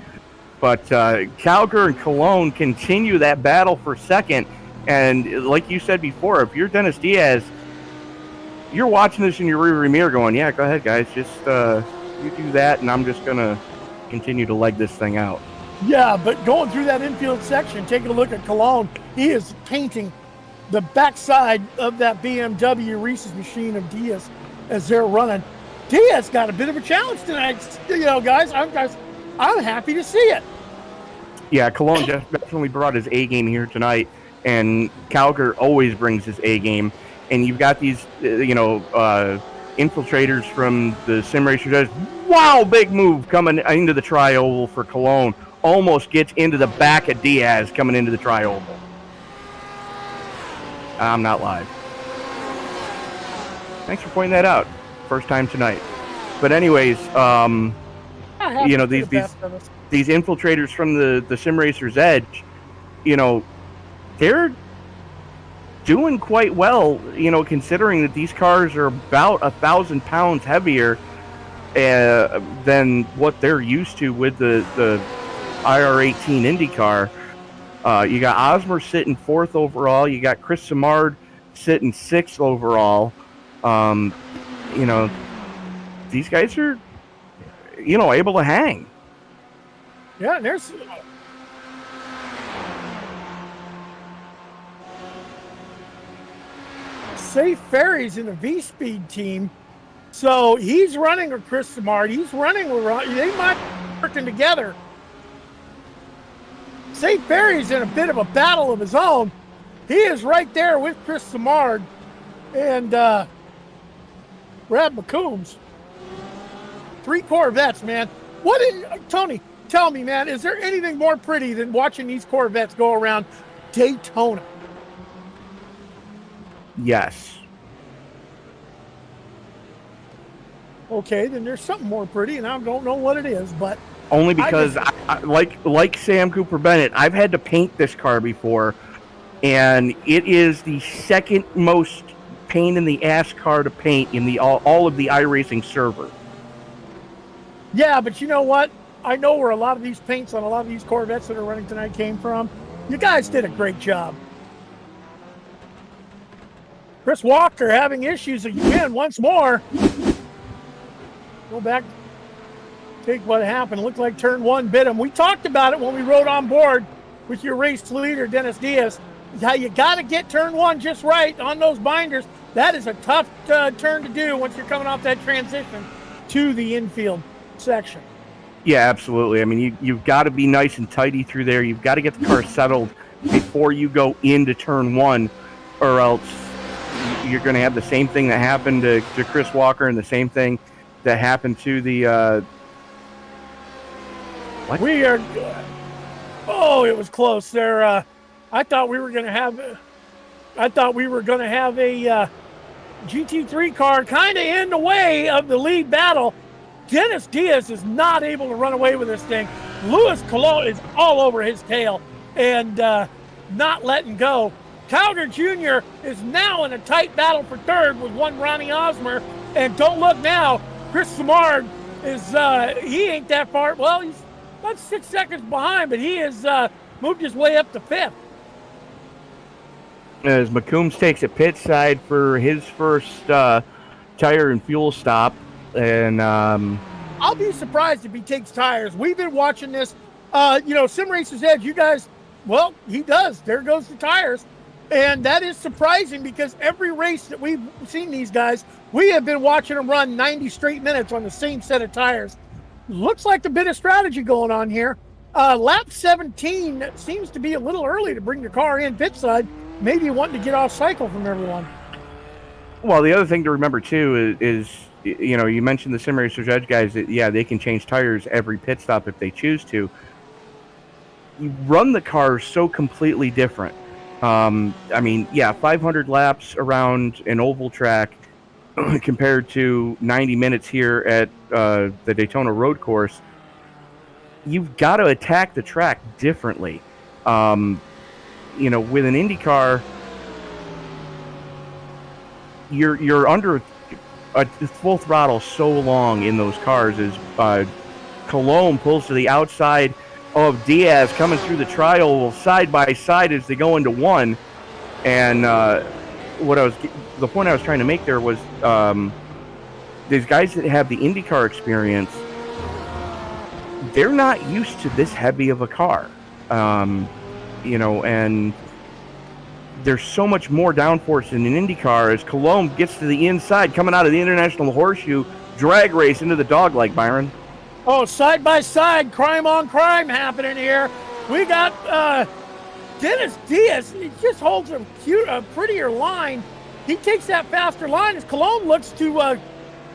But Calgar and Cologne continue that battle for second, and like you said before, if you're Dennis Diaz, you're watching this in your rearview mirror going, yeah, go ahead, guys, just you do that, and I'm just going to continue to leg this thing out. Yeah, but going through that infield section, taking a look at Cologne, he is painting the backside of that BMW Reese's machine of Diaz as they're running. Diaz got a bit of a challenge tonight, guys. I'm happy to see it. Yeah, Cologne definitely brought his A game here tonight, and Calgar always brings his A game. And you've got these, infiltrators from the sim racers. Wow, big move coming into the tri-oval for Cologne. Almost gets into the back of Diaz coming into the tri-oval. I'm not live. Thanks for pointing that out. First time tonight. But anyways, these infiltrators from the sim racer's edge, they're doing quite well, considering that these cars are about 1,000 pounds heavier than what they're used to with the IR18 IndyCar. You got Osmer sitting 4th overall. You got Chris Simard sitting 6th overall. These guys are, able to hang. Yeah, there's... Safe Ferry's in the V-Speed team, so he's running with Chris Simard. He's running with Ron. They might be working together. Safe Ferry's in a bit of a battle of his own. He is right there with Chris Simard and Brad McCombs. 3 Corvettes, man. Tony, tell me, man, is there anything more pretty than watching these Corvettes go around Daytona? Yes. Okay, then there's something more pretty, and I don't know what it is, but... Only because, like Sam Cooper Bennett, I've had to paint this car before, and it is the second most pain in the ass car to paint in all of the iRacing server. Yeah, but you know what? I know where a lot of these paints on a lot of these Corvettes that are running tonight came from. You guys did a great job. Chris Walker having issues again once more. Go back Take what happened. It looked like turn one bit him. We talked about it when we rode on board with your race leader, Dennis Diaz. How you got to get turn one just right on those binders. That is a tough turn to do once you're coming off that transition to the infield section. Yeah, absolutely. I mean, you've got to be nice and tidy through there. You've got to get the car settled before you go into turn one, or else you're going to have the same thing that happened to Chris Walker and the same thing that happened to the... What? We are... Oh, it was close there. I thought we were going to have a GT3 car kind of in the way of the lead battle. Dennis Diaz is not able to run away with this thing. Louis Colon is all over his tail and not letting go. Calder Jr. is now in a tight battle for third with one Ronnie Osmer. And don't look now, Chris Simard is, he ain't that far. Well, he's about 6 seconds behind, but he has moved his way up to fifth. As McCombs takes a pit side for his first tire and fuel stop. And I'll be surprised if he takes tires. We've been watching this, Sim Racer's Edge. You guys, well, he does. There goes the tires. And that is surprising because every race that we've seen these guys, we have been watching them run 90 straight minutes on the same set of tires. Looks like a bit of strategy going on here. Lap 17 seems to be a little early to bring your car in pit side, maybe wanting to get off cycle from everyone. Well, the other thing to remember, too, is you mentioned the Sim Racers Edge guys, that, yeah, they can change tires every pit stop if they choose to. You run the cars so completely different. 500 laps around an oval track compared to 90 minutes here at the Daytona road course. You've got to attack the track differently. With an IndyCar, you're under a full throttle so long in those cars as Colon pulls to the outside of Diaz coming through the trial side by side as they go into one. And the point I was trying to make there was these guys that have the IndyCar experience, they're not used to this heavy of a car. And there's so much more downforce in an IndyCar as Colon gets to the inside, coming out of the International Horseshoe drag race into the dogleg, Byron. Oh, side by side, crime on crime happening here. We got Dennis Diaz. He just holds a prettier line. He takes that faster line as Colon looks to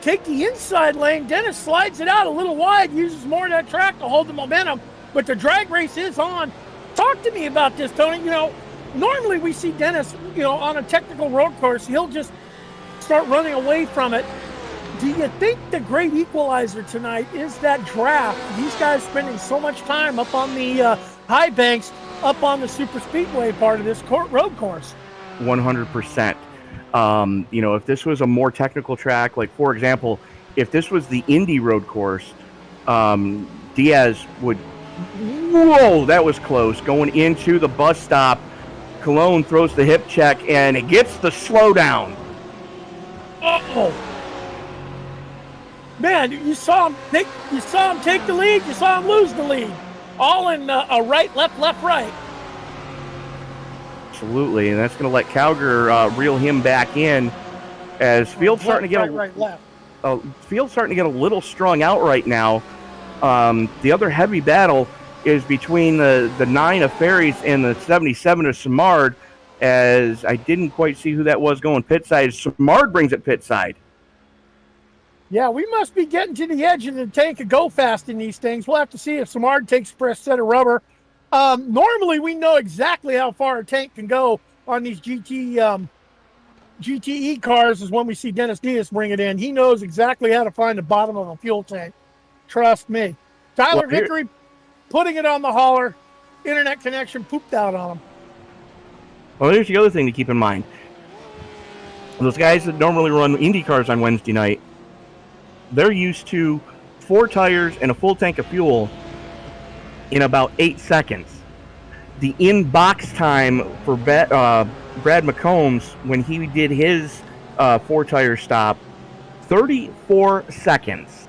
take the inside lane. Dennis slides it out a little wide, uses more of that track to hold the momentum, but the drag race is on. Talk to me about this, Tony. Normally we see Dennis, on a technical road course, he'll just start running away from it. Do you think the great equalizer tonight is that draft? These guys spending so much time up on the high banks, up on the super speedway part of this road course. 100%. If this was a more technical track, like for example, if this was the Indy road course, Diaz would, whoa, that was close. Going into the bus stop, Colon throws the hip check and it gets the slowdown. Uh-oh. Man, you saw him take the lead. You saw him lose the lead. All in a right, left, right. Absolutely, and that's going to let Calger reel him back in as Field's starting to get Field's starting to get a little strung out right now. The other heavy battle is between the 9 of Ferries and the 77 of Simard, as I didn't quite see who that was going pit side. Simard brings it pit side. Yeah, we must be getting to the edge of the tank of go fast in these things. We'll have to see if Simard takes a fresh set of rubber. Normally, we know exactly how far a tank can go on these GTE cars is when we see Dennis Diaz bring it in. He knows exactly how to find the bottom of a fuel tank. Trust me. Tyler Vickery putting it on the hauler. Internet connection pooped out on him. Well, here's the other thing to keep in mind. Those guys that normally run Indy cars on Wednesday night, they're used to 4 tires and a full tank of fuel in about 8 seconds. The in-box time for Brad McCombs, when he did his 4-tire stop, 34 seconds.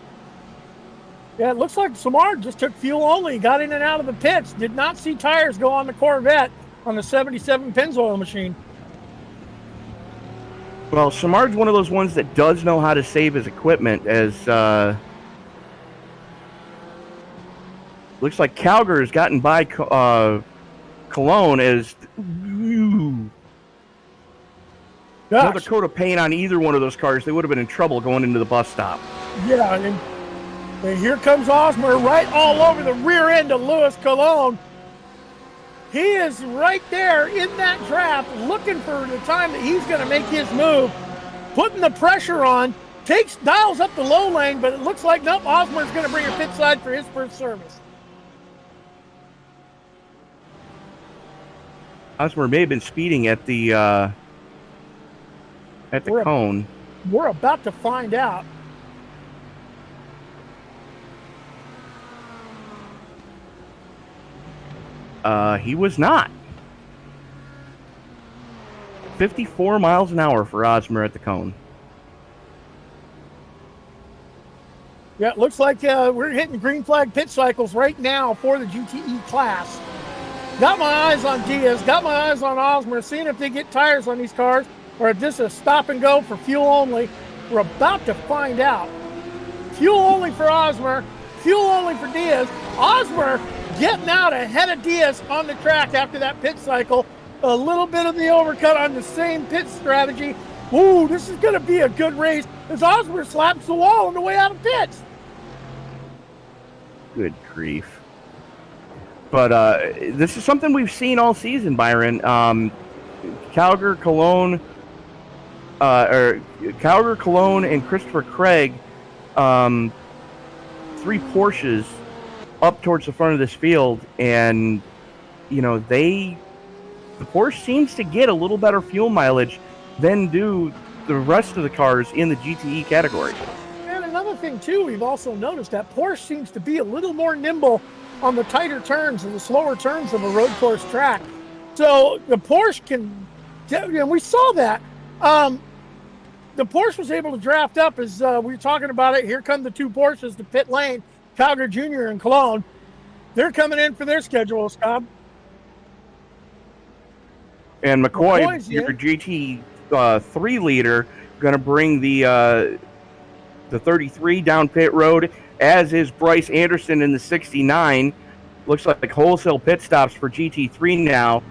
Yeah, it looks like Samard just took fuel only, got in and out of the pits, did not see tires go on the Corvette on the 77 Pennzoil machine. Well, Samard's one of those ones that does know how to save his equipment, as looks like Calgary has gotten by Cologne as another coat of paint on either one of those cars. They would have been in trouble going into the bus stop. Yeah, and here comes Osmer right all over the rear end of Louis Cologne. He is right there in that draft looking for the time that he's going to make his move, putting the pressure on, dials up the low lane, but it looks like, nope, Osmer's going to bring her pit side for his first service. Osmer may have been speeding at the cone. We're about to find out. He was not. 54 miles an hour for Osmer at the cone. Yeah, it looks like we're hitting green flag pit cycles right now for the GTE class. Got my eyes on Diaz, got my eyes on Osmer, seeing if they get tires on these cars, or if this is a stop and go for fuel only. We're about to find out. Fuel only for Osmer, fuel only for Diaz. Osmer getting out ahead of Diaz on the track after that pit cycle. A little bit of the overcut on the same pit strategy. Ooh, this is going to be a good race as Osmer slaps the wall on the way out of pits. Good grief. But this is something we've seen all season, Byron. Calgary, Cologne, and Christopher Craig, 3 Porsches up towards the front of this field, and the Porsche seems to get a little better fuel mileage than do the rest of the cars in the GTE category. And another thing too, we've also noticed that Porsche seems to be a little more nimble on the tighter turns and the slower turns of a road course track. So the Porsche can, and we saw that. The Porsche was able to draft up as we were talking about it. Here come the 2 Porsches to pit lane, Calgary Jr. and Cologne. They're coming in for their schedule, Scott. And McCoy, your GT3 leader, going to bring the 33 down pit road, as is Bryce Anderson in the 69. Looks like wholesale pit stops for GT3 now,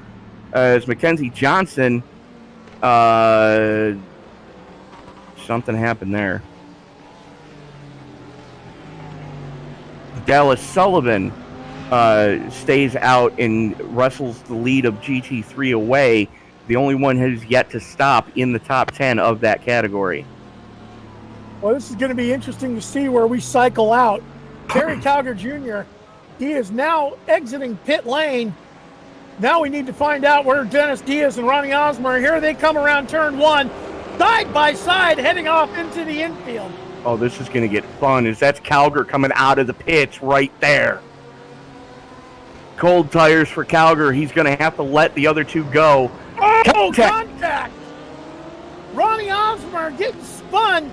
as Mackenzie Johnson. Something happened there. Dallas Sullivan stays out and wrestles the lead of GT3 away. The only one who's yet to stop in the top 10 of that category. Well, this is going to be interesting to see where we cycle out. Terry Calgary Jr., he is now exiting pit lane. Now we need to find out where Dennis Diaz and Ronnie Osmer are. Here they come around turn 1, side by side, heading off into the infield. Oh, this is going to get fun, as that's Calgary coming out of the pits right there. Cold tires for Calgary. He's going to have to let the other 2 go. Oh, contact! Ronnie Osmer getting spun.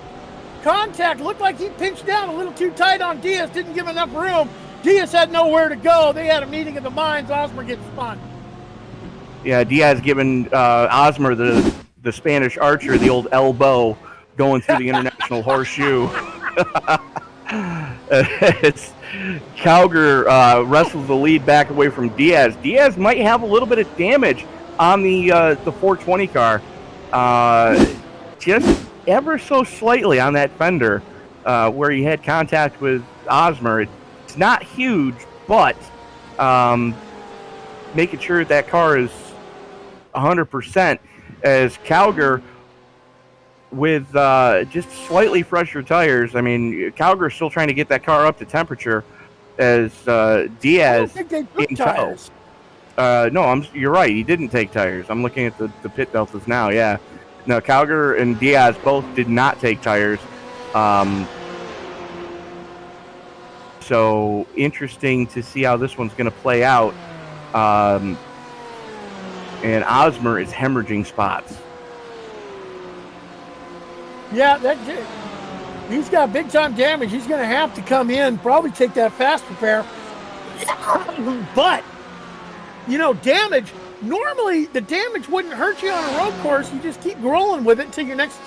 Contact. Looked like he pinched down a little too tight on Diaz. Didn't give enough room. Diaz had nowhere to go. They had a meeting of the minds. Osmer gets spun. Yeah, Diaz giving Osmer the Spanish Archer, the old elbow, going through the international horseshoe. It's Calgary wrestles the lead back away from Diaz. Diaz might have a little bit of damage on the 420 car. Just ever so slightly on that fender where he had contact with Osmer. It's not huge, but making sure that car is 100%, as Calgary with just slightly fresher tires. I mean, Calgary's still trying to get that car up to temperature, as Diaz in tires. No, you're right. He didn't take tires. I'm looking at the pit deltas now. Yeah. No, Calgary and Diaz both did not take tires. So interesting to see how this one's going to play out. And Osmer is hemorrhaging spots. Yeah, He's got big time damage. He's going to have to come in, probably take that fast repair. But, damage, normally the damage wouldn't hurt you on a road course. You just keep rolling with it till your next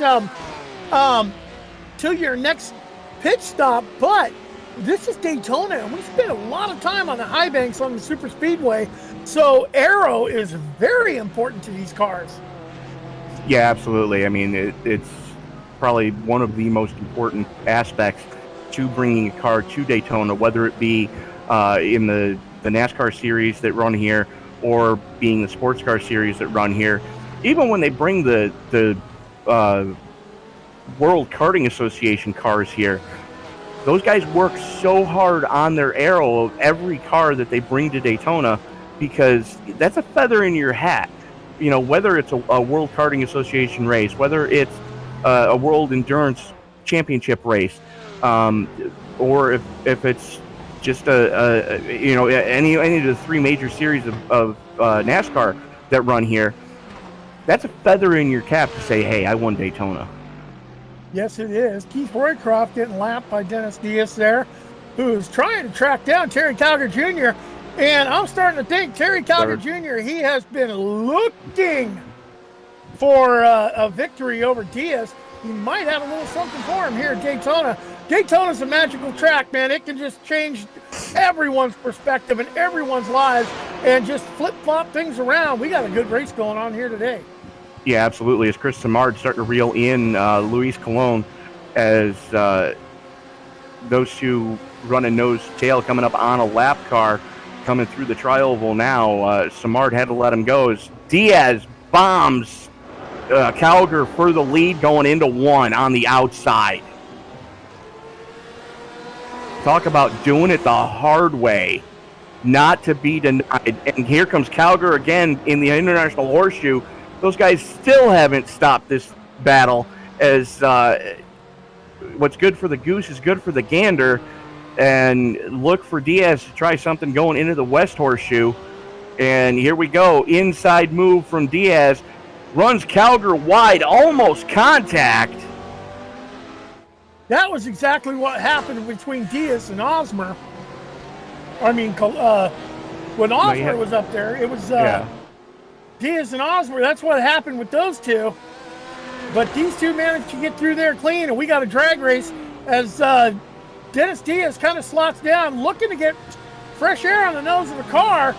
pit stop. But this is Daytona, and we spend a lot of time on the high banks on the super speedway. So aero is very important to these cars. Yeah, absolutely. I mean, it's probably one of the most important aspects to bringing a car to Daytona, whether it be in the NASCAR series that run here or being the sports car series that run here. Even when they bring the World Karting Association cars here, those guys work so hard on their aero of every car that they bring to Daytona, because that's a feather in your hat. Whether it's a World Karting Association race, whether it's a World Endurance Championship race, or if it's just any of the three major series of NASCAR that run here, that's a feather in your cap to say, hey, I won Daytona. Yes, it is. Keith Roycroft getting lapped by Dennis Diaz there, who's trying to track down Terry Calgar Jr. And I'm starting to think Terry Calgar Jr., he has been looking for a victory over Diaz. He might have a little something for him here at Daytona. Daytona's a magical track, man. It can just change everyone's perspective and everyone's lives and just flip-flop things around. We got a good race going on here today. Yeah, absolutely. As Chris Samard starting to reel in Luis Colon as those two running nose-tail coming up on a lap car coming through the tri-oval now. Samard had to let him go as Diaz bombs Calgar for the lead going into one on the outside. Talk about doing it the hard way, not to be denied. And here comes Calgar again in the International Horseshoe. Those guys still haven't stopped this battle, as what's good for the goose is good for the gander. And look for Diaz to try something going into the West Horseshoe. And here we go. Inside move from Diaz. Runs Calgar wide, almost contact. That was exactly what happened between Diaz and Osmer. When Osmer was up there, it was Diaz and Osmer. That's what happened with those two. But these two managed to get through there clean, and we got a drag race as Dennis Diaz kind of slots down, looking to get fresh air on the nose of the car.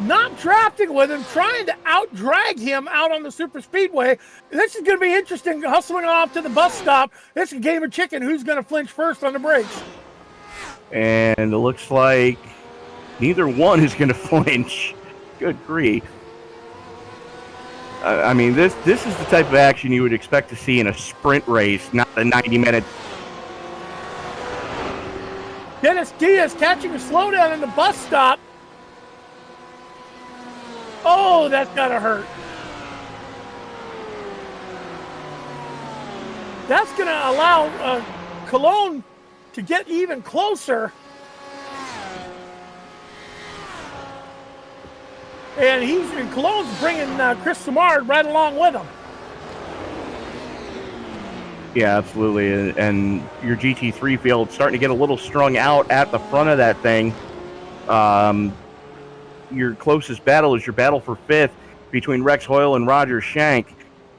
Not drafting with him, trying to out-drag him out on the super speedway. This is going to be interesting, hustling off to the bus stop. It's a game of chicken. Who's going to flinch first on the brakes? And it looks like neither one is going to flinch. Good grief. I mean, this is the type of action you would expect to see in a sprint race, not a 90-minute. Dennis Diaz catching a slowdown in the bus stop. Oh, that's gotta hurt. That's gonna allow Colon to get even closer. And Colon's bringing Chris Samard right along with him. Yeah, absolutely. And your GT3 field starting to get a little strung out at the front of that thing. Your closest battle is your battle for fifth between Rex Hoyle and Roger Shank,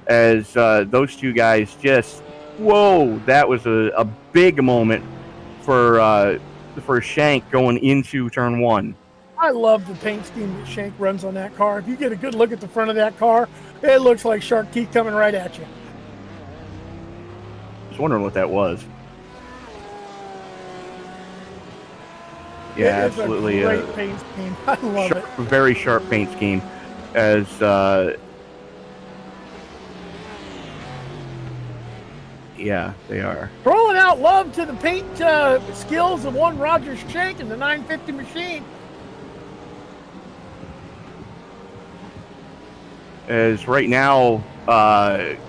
as those two guys just, whoa, that was a big moment for Shank going into turn one. I love the paint scheme that Shank runs on that car. If you get a good look at the front of that car, it looks like shark teeth coming right at you. I was wondering what that was. Yeah, it's absolutely. A great paint scheme. I love it. Very sharp paint scheme. As yeah, they are. Throwing out love to the paint skills of one Roger Shank in the 950 machine. As right now,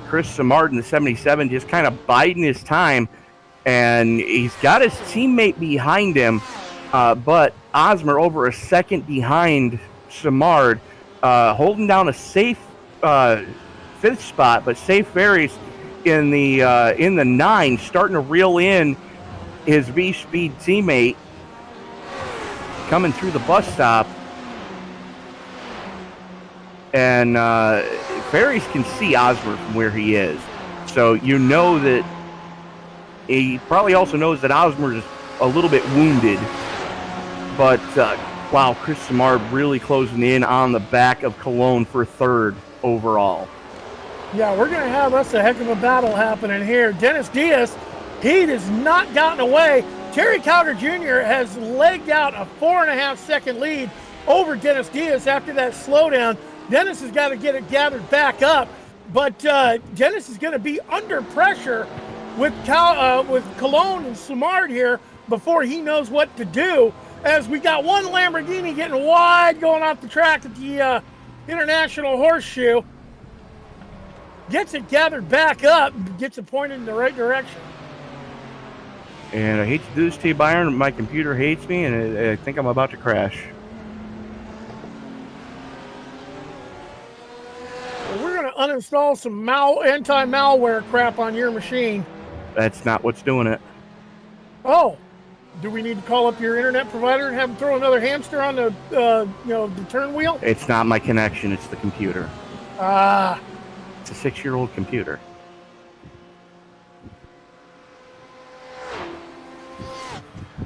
Chris Samard in the 77 just kind of biding his time, and he's got his teammate behind him. But Osmer over a second behind Samard, holding down a safe fifth spot, but safe varies in the 9, starting to reel in his V-Speed teammate coming through the bus stop. And Ferries can see Osmer from where he is. So you know that he probably also knows that Osmer is a little bit wounded. But, wow, Chris Simard really closing in on the back of Cologne for 3rd overall. Yeah, we're going to have us a heck of a battle happening here. Dennis Diaz, he has not gotten away. Terry Calder Jr. has legged out a 4.5-second lead over Dennis Diaz after that slowdown. Dennis has got to get it gathered back up, but Dennis is going to be under pressure with Cologne and Simard here before he knows what to do, as we got one Lamborghini getting wide going off the track at the International Horseshoe. Gets it gathered back up, gets it pointed in the right direction. And I hate to do this to you, Byron. My computer hates me, and I think I'm about to crash. Well, we're going to uninstall some anti-malware crap on your machine. That's not what's doing it. Oh, do we need to call up your internet provider and have them throw another hamster on the turn wheel? It's not my connection. It's the computer. It's a 6-year-old computer.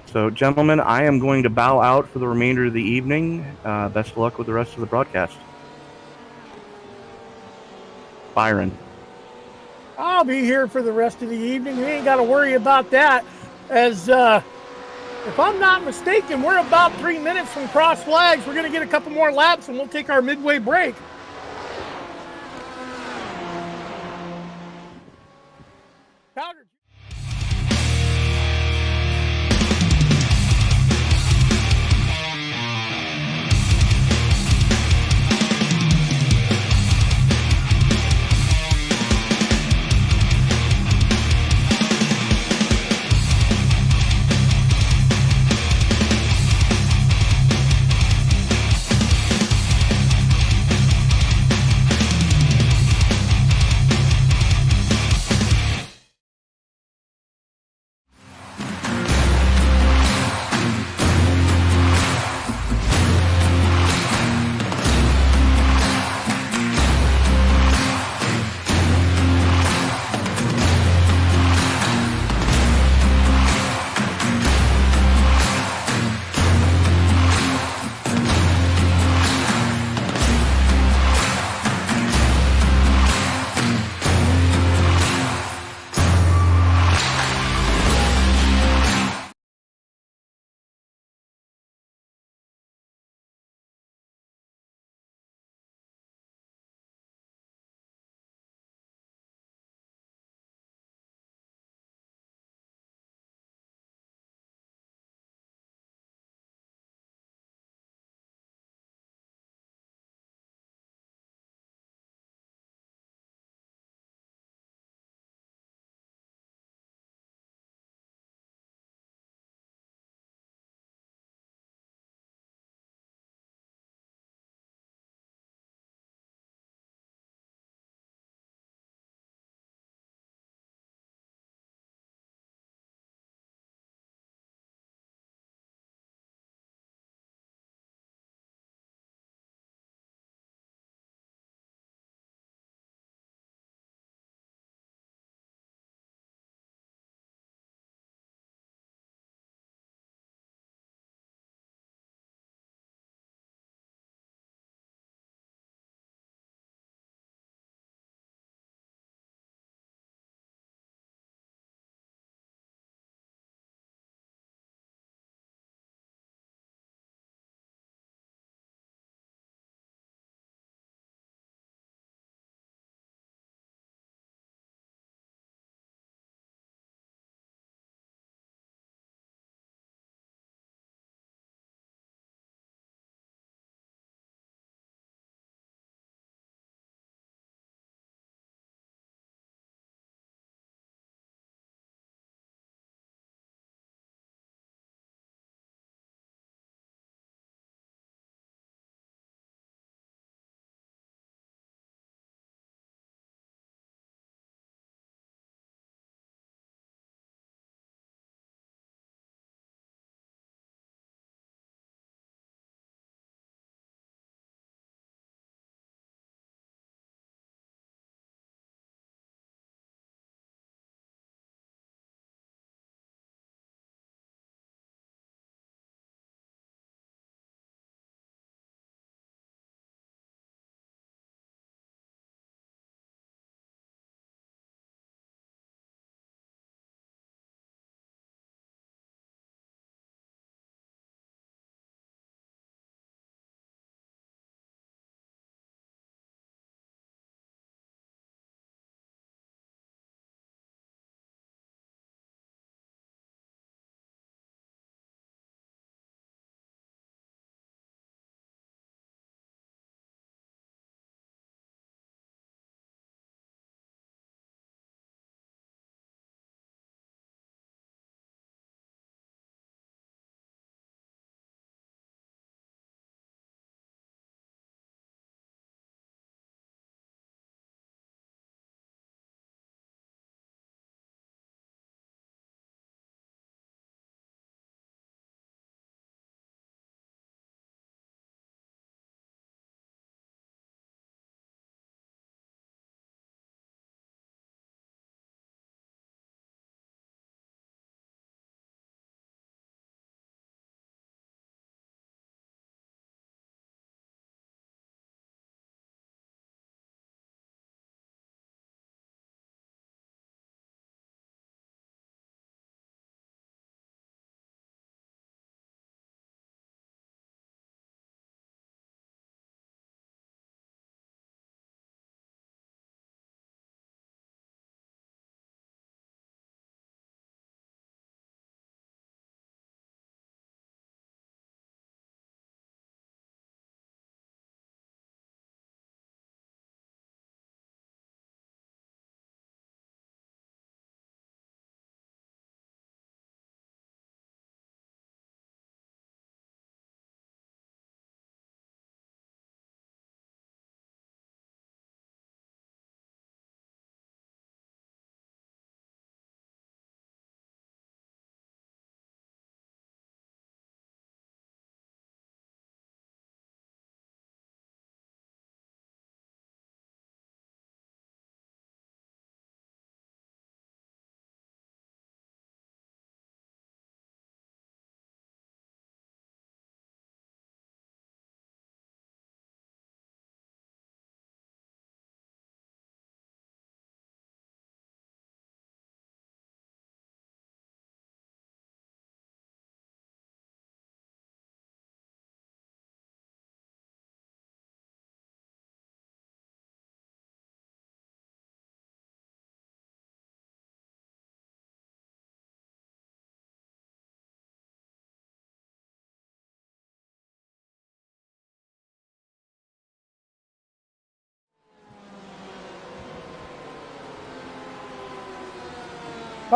So, gentlemen, I am going to bow out for the remainder of the evening. Best of luck with the rest of the broadcast. Byron. I'll be here for the rest of the evening. You ain't got to worry about that. As if I'm not mistaken, we're about 3 minutes from cross flags. We're going to get a couple more laps, and we'll take our midway break. Powder.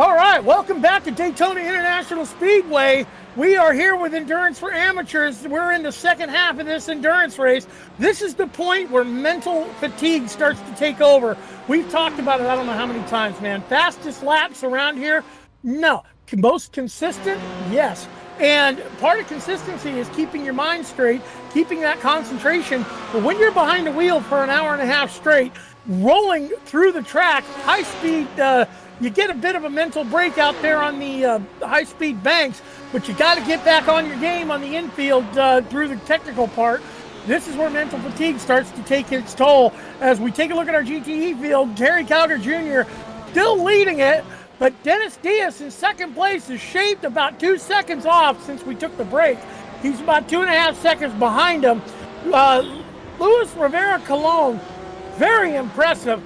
All right, welcome back to Daytona International Speedway. We are here with Endurance for Amateurs. We're in the second half of this endurance race. This is the point where mental fatigue starts to take over. We've talked about it I don't know how many times, man. Fastest laps around here? No. Most consistent? Yes. And part of consistency is keeping your mind straight, keeping that concentration. But when you're behind the wheel for an hour and a half straight, rolling through the track, high speed, you get a bit of a mental break out there on the high-speed banks, but you got to get back on your game on the infield through the technical part. This is where mental fatigue starts to take its toll. As we take a look at our GTE field, Terry Calder Jr. still leading it, but Dennis Diaz in second place is shaved about 2 seconds off since we took the break. He's about 2.5 seconds behind him. Luis Rivera Colon, very impressive.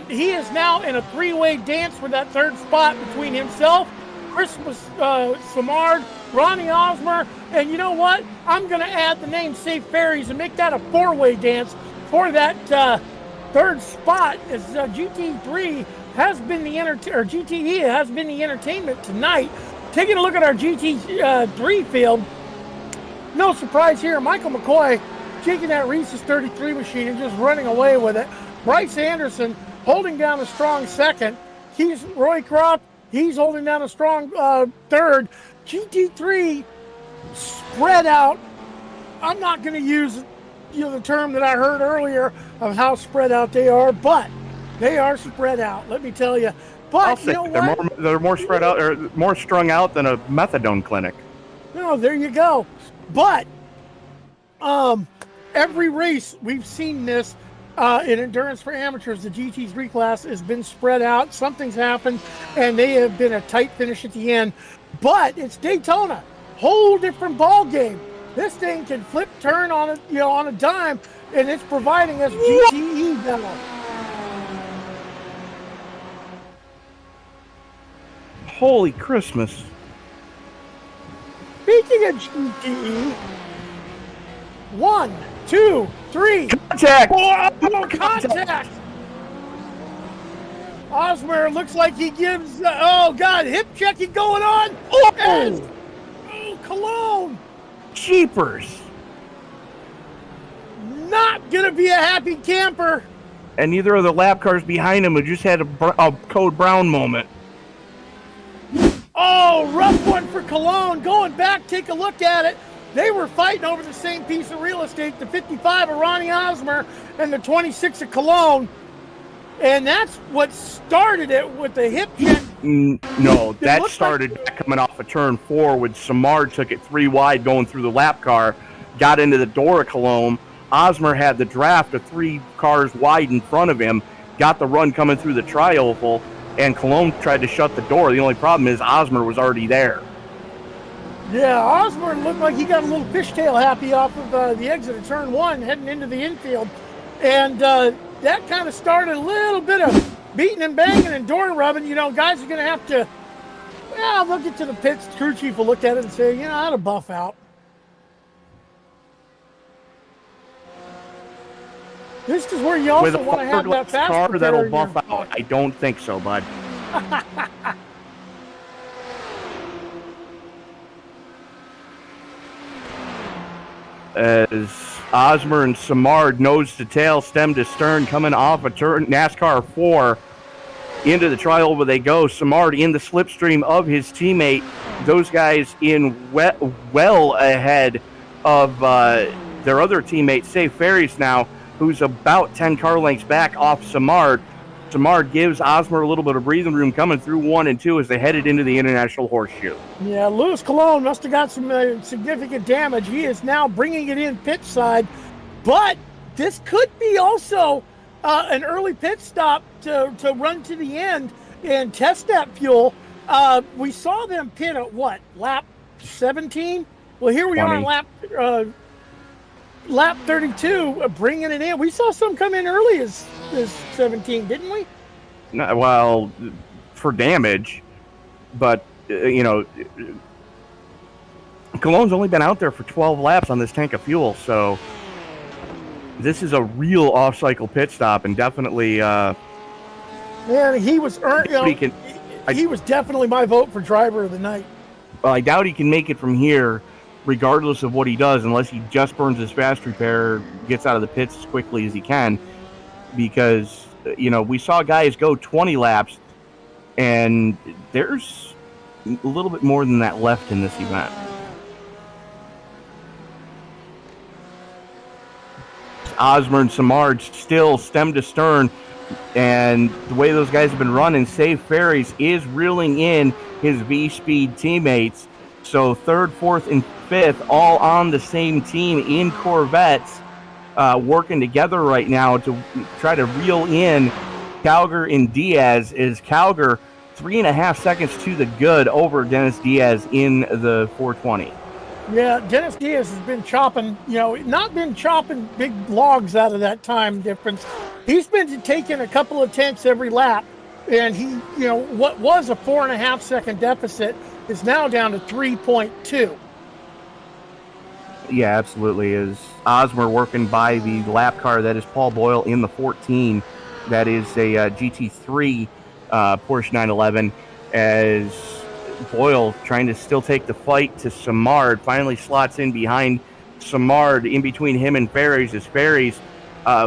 He is now in a three-way dance for that third spot between himself, Christmas Samard, Ronnie Osmer, and you know what? I'm going to add the name Safe Ferries and make that a four-way dance for that third spot, as GT3 has been GTE has been the entertainment tonight. Taking a look at our GT3 field, no surprise here. Michael McCoy taking that Reese's 33 machine and just running away with it. Bryce Anderson holding down a strong second. Roy Croft, he's holding down a strong third. GT3 spread out. I'm not going to use the term that I heard earlier of how spread out they are, but they are spread out, let me tell you. But you know what? They're more spread out, or more strung out than a methadone clinic. No, there you go. But every race we've seen this. In Endurance for Amateurs, the GT3 class has been spread out. Something's happened, and they have been a tight finish at the end. But it's Daytona, whole different ball game. This thing can flip, turn on a dime, and it's providing us GTE battle. Holy Christmas! Speaking of GTE, 1, 2, 3. Contact! Oh, contact! Osmer looks like he gives, hip checking going on. Oh, Cologne. Jeepers. Not going to be a happy camper. And neither of the lap cars behind him who just had a Code Brown moment. Oh, rough one for Cologne. Going back, take a look at it. They were fighting over the same piece of real estate, the 55 of Ronnie Osmer and the 26 of Cologne. And that's what started it with the hip check. No, that started coming off of turn 4 when Samard took it 3 wide going through the lap car, got into the door of Cologne. Osmer had the draft of 3 cars wide in front of him, got the run coming through the tri-oval, and Cologne tried to shut the door. The only problem is Osmer was already there. Yeah, Osborne looked like he got a little fishtail happy off of the exit of turn 1 heading into the infield. And that kind of started a little bit of beating and banging and door rubbing. Guys are going to have to, they'll get to the pits. The crew chief will look at it and say, how to buff out. This is where you also want to have that fast car that'll buff out. I don't think so, bud. As Osmer and Samard nose to tail, stem to stern, coming off a turn NASCAR 4 into the tri-oval they go. Samard in the slipstream of his teammate. Those guys in well ahead of their other teammate, Safe Ferries now, who's about 10 car lengths back off Samard. Samard gives Osmer a little bit of breathing room coming through 1 and 2 as they headed into the International Horseshoe. Yeah, Louis Cologne must have got some significant damage. He is now bringing it in pit side, but this could be also an early pit stop to run to the end and test that fuel. We saw them pit at what, lap 17? Well, here we 20. are on lap 32, bringing it in. We saw some come in early as 17, didn't we? No, well, for damage, but Cologne's only been out there for 12 laps on this tank of fuel, so this is a real off-cycle pit stop, and definitely. Man, he was earned. he was definitely my vote for driver of the night. Well, I doubt he can make it from here, regardless of what he does, unless he just burns his fast repair, gets out of the pits as quickly as he can. Because, we saw guys go 20 laps, and there's a little bit more than that left in this event. Osmer and Samard still stem to stern, and the way those guys have been running, Save Ferries is reeling in his V-Speed teammates. So 3rd, 4th, and 5th all on the same team in Corvettes, working together right now to try to reel in Calgar and Diaz. Is Calgar 3.5 seconds to the good over Dennis Diaz in the 420. Yeah, Dennis Diaz has been chopping, not been chopping big logs out of that time difference. He's been taking a couple of tenths every lap, and he, what was a 4.5 second deficit is now down to 3.2. Yeah, absolutely. Is Osmer working by the lap car that is Paul Boyle in the 14. That is a GT3 Porsche 911, as Boyle trying to still take the fight to Samard, finally slots in behind Samard, in between him and Ferries, as Ferries,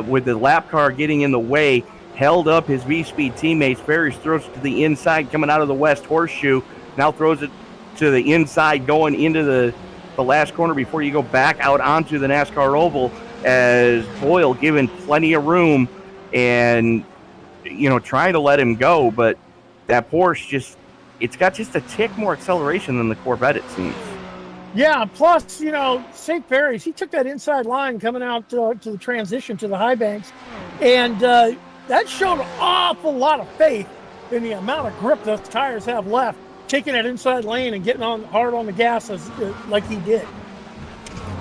with the lap car getting in the way, held up his V-Speed teammates. Ferries throws it to the inside, coming out of the west horseshoe, now throws it to the inside, going into the last corner before you go back out onto the NASCAR oval, as Boyle given plenty of room and, trying to let him go, but that Porsche it's got just a tick more acceleration than the Corvette, it seems. Yeah, plus, St. Ferries, he took that inside line coming out to the transition to the high banks, and that showed an awful lot of faith in the amount of grip those tires have left, taking that inside lane and getting on hard on the gas like he did.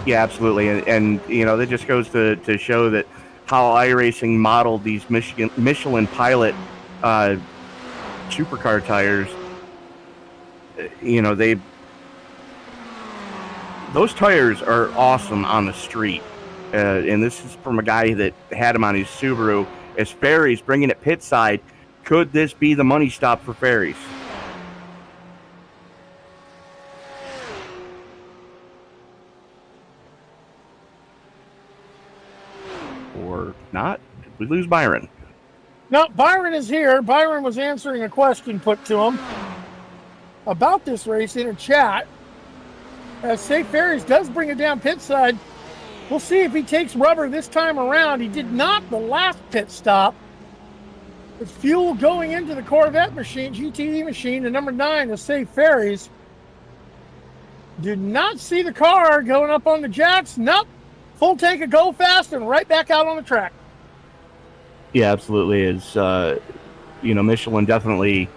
Yeah, absolutely, and that just goes to show that how iRacing modeled these Michelin Pilot supercar tires. Those tires are awesome on the street, and this is from a guy that had them on his Subaru. As Ferries bringing it pit side, could this be the money stop for Ferries? Or not? Did we lose Byron? No, Byron is here. Byron was answering a question put to him about this race in a chat. As St. Ferries does bring it down pit side. We'll see if he takes rubber this time around. He did not the last pit stop. With fuel going into the Corvette machine, GTE machine, the number 9 of St. Ferries. Did not see the car going up on the jacks. Nope. Full tank of Go Fast and right back out on the track. Yeah, absolutely. Michelin definitely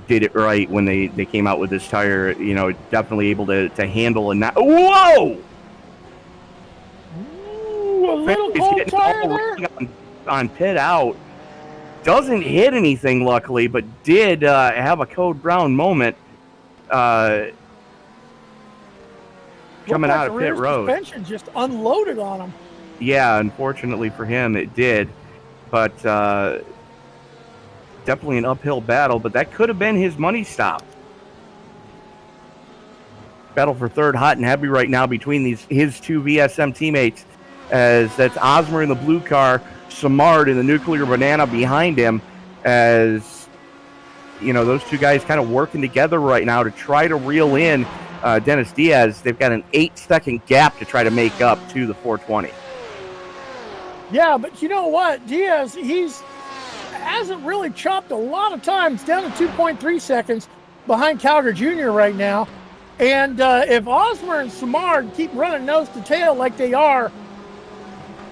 did it right when they came out with this tire. Definitely able to handle and not. Whoa! Ooh, a little cold tire there. On pit out. Doesn't hit anything, luckily, but did have a Code Brown moment coming out of pit road. Suspension just unloaded on him. Yeah, unfortunately for him, it did. But definitely an uphill battle, but that could have been his money stop. Battle for third, hot and heavy right now between his two VSM teammates, as that's Osmer in the blue car, Samard in the nuclear banana behind him, as those two guys kind of working together right now to try to reel in Dennis Diaz. They've got an 8-second gap to try to make up to the 420. Yeah, but you know what? Diaz, hasn't really chopped a lot of times, down to 2.3 seconds behind Calgar Jr. right now. And if Osmer and Samard keep running nose to tail like they are,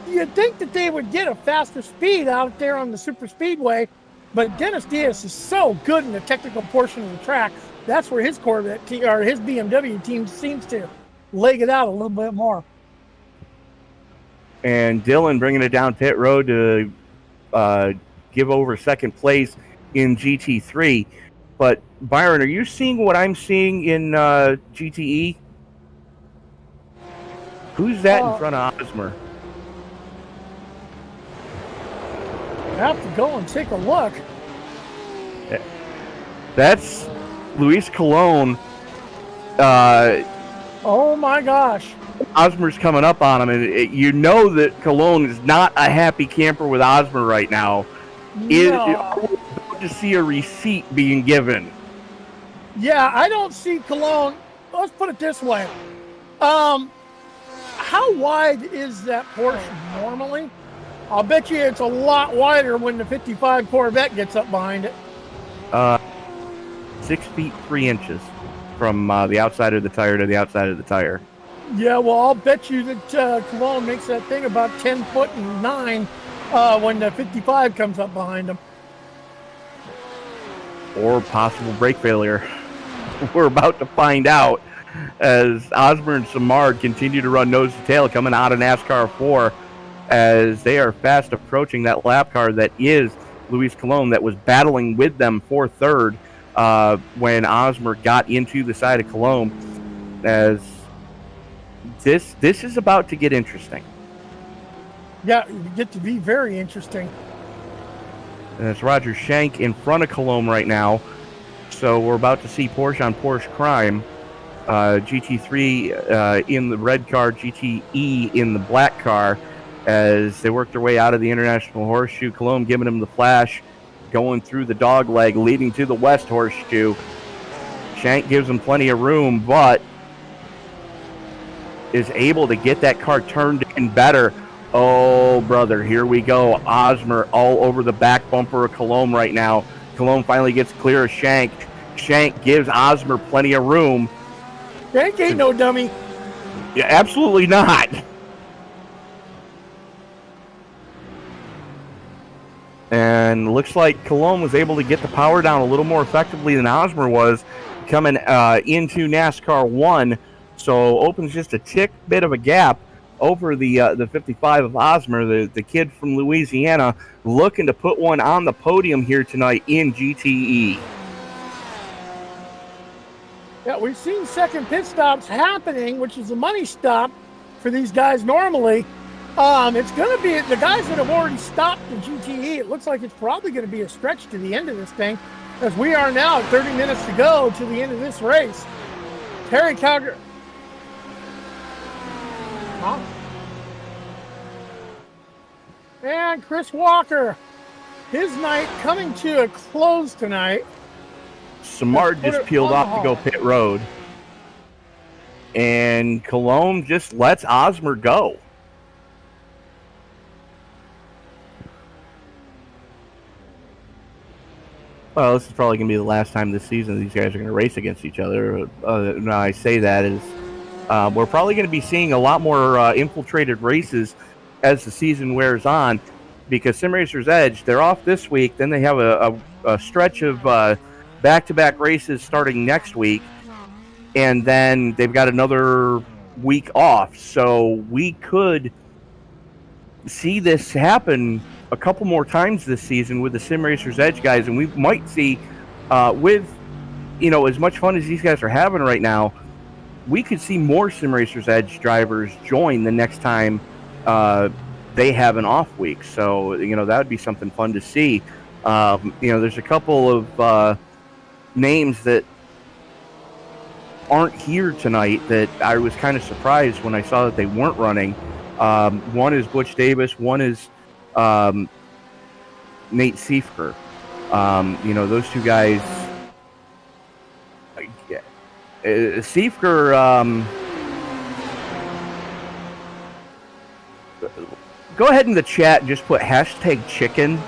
you'd think that they would get a faster speed out there on the super speedway. But Dennis Diaz is so good in the technical portion of the track. That's where his Corvette or his BMW team seems to leg it out a little bit more. And Dylan bringing it down pit road to give over second place in GT3. But Byron, are you seeing what I'm seeing in GTE? Who's that in front of Osmer? I have to go and take a look. That's Luis Colon. Oh my gosh. Osmer's coming up on him, and you know that Colon is not a happy camper with Osmer right now. No. To see a receipt being given. Yeah, I don't see Cologne. Let's put it this way. How wide is that Porsche normally? I'll bet you it's a lot wider when the 55 Corvette gets up behind it. 6 feet 3 inches from the outside of the tire to the outside of the tire. Yeah, well, I'll bet you that Cologne makes that thing about 10 foot and 9 when the 55 comes up behind him. Or possible brake failure. We're about to find out as Osmer and Samard continue to run nose to tail coming out of NASCAR 4 as they are fast approaching that lap car that is Luis Colon that was battling with them for third when Osmer got into the side of Colon. As this is about to get interesting. Yeah, it get to be very interesting. And it's Roger Shank in front of Colon right now. So we're about to see Porsche on Porsche crime. GT3 in the red car, GTE in the black car as they work their way out of the International Horseshoe. Colon giving him the flash, going through the dog leg, leading to the West Horseshoe. Shank gives him plenty of room, but is able to get that car turned in better. Oh, brother, here we go. Osmer all over the back bumper of Colon right now. Colon finally gets clear of Shank. Shank gives Osmer plenty of room. Shank ain't no dummy. Yeah, absolutely not. And looks like Colon was able to get the power down a little more effectively than Osmer was coming into NASCAR 1. So opens just a tick bit of a gap over the 55 of Osmer, the kid from Louisiana, looking to put one on the podium here tonight in GTE. Yeah, we've seen second pit stops happening, which is a money stop for these guys normally. It's going to be the guys that have already stopped the GTE. It looks like it's probably going to be a stretch to the end of this thing, as we are now 30 minutes to go to the end of this race. Terry Calgary. Huh? And Chris Walker, his night coming to a close tonight. Samard just peeled off to go pit road. And Colon just lets Osmer go. Well, this is probably going to be the last time this season these guys are going to race against each other. Now I say that is we're probably going to be seeing a lot more infiltrated races as the season wears on, because Sim Racers Edge, they're off this week. Then they have a stretch of back-to-back races starting next week, and then they've got another week off. So we could see this happen a couple more times this season with the Sim Racers Edge guys, and we might see with, you know, as much fun as these guys are having right now, we could see more Sim Racers Edge drivers join the next time they have an off week. So, you know, that would be something fun to see. You know, there's a couple of names that aren't here tonight that I was kind of surprised when I saw that they weren't running. One is Butch Davis. One is Nate Seifker. You know, those two guys. Seifker. Go ahead in the chat and just put #chicken.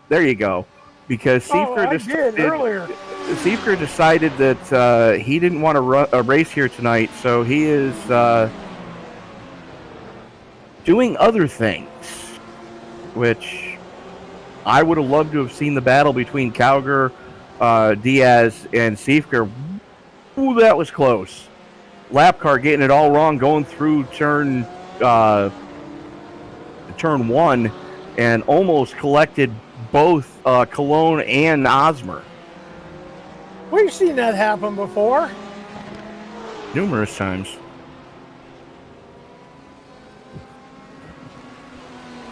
There you go. Because Seifker decided that he didn't want to run a race here tonight, so he is doing other things, which I would have loved to have seen the battle between Calgar, Diaz, and Seifker. Ooh, that was close. Lap car getting it all wrong, going through turn 1, and almost collected both Colon and Osmer. We've seen that happen before. Numerous times.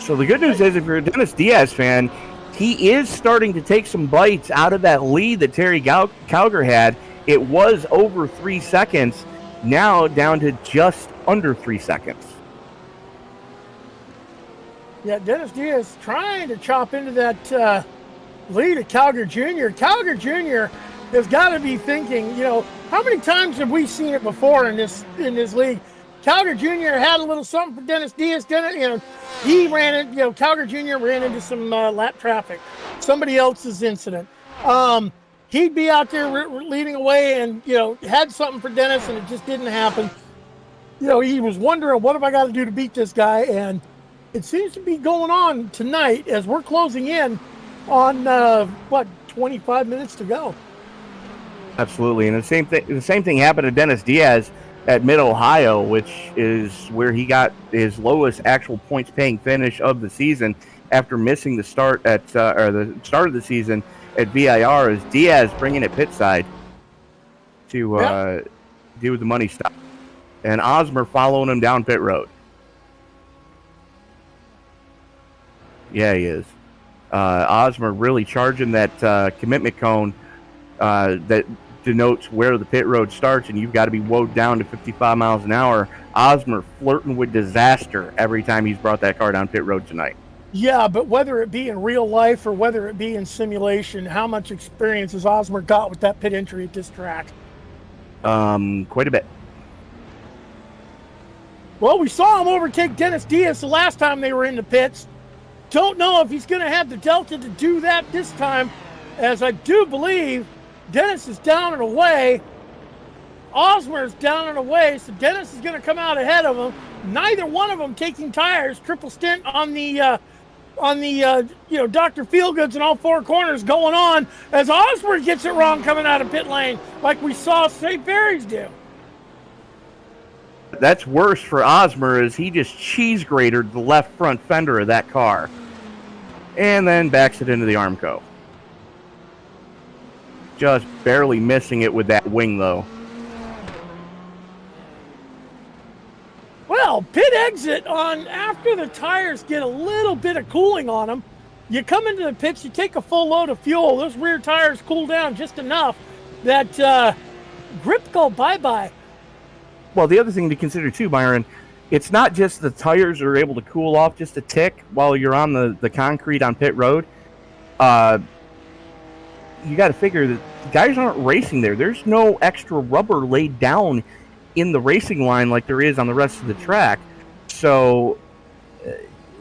So the good news is, if you're a Dennis Diaz fan, he is starting to take some bites out of that lead that Terry Calger had. It was over 3 seconds, now down to just under 3 seconds. Yeah, Dennis Diaz trying to chop into that lead of Calger Jr. Calger Jr. has got to be thinking, how many times have we seen it before in this league? Calger Jr. had a little something for Dennis Diaz. He ran it. Calger Jr. ran into some lap traffic, somebody else's incident. He'd be out there leading away, and had something for Dennis, and it just didn't happen. He was wondering, what have I got to do to beat this guy? And it seems to be going on tonight as we're closing in on 25 minutes to go. Absolutely, and the same thing happened to Dennis Diaz at Mid-Ohio, which is where he got his lowest actual points-paying finish of the season after missing the start of the season at VIR, as Diaz bringing it pit side to do with the money stop, and Osmer following him down pit road. Yeah, he is. Osmer really charging that commitment cone that denotes where the pit road starts, and you've got to be woed down to 55 miles an hour. Osmer flirting with disaster every time he's brought that car down pit road tonight. Yeah, but whether it be in real life or whether it be in simulation, how much experience has Osmer got with that pit entry at this track? Quite a bit. Well, we saw him overtake Dennis Diaz the last time they were in the pits. Don't know if he's going to have the delta to do that this time, as I do believe Dennis is down and away. Osmer's down and away, so Dennis is going to come out ahead of him. Neither one of them taking tires. Triple stint on the Dr. Feelgoods in all four corners going on as Osmer gets it wrong coming out of pit lane, like we saw St. Barry's do. That's worse for Osmer, as he just cheese grated the left front fender of that car and then backs it into the Armco. Just barely missing it with that wing, though. Well, pit exit on after the tires get a little bit of cooling on them. You come into the pits, you take a full load of fuel. Those rear tires cool down just enough that grip go bye-bye. Well, the other thing to consider too, Byron, it's not just the tires are able to cool off just a tick while you're on the concrete on pit road. You got to figure that guys aren't racing there. There's no extra rubber laid down in the racing line like there is on the rest of the track. So,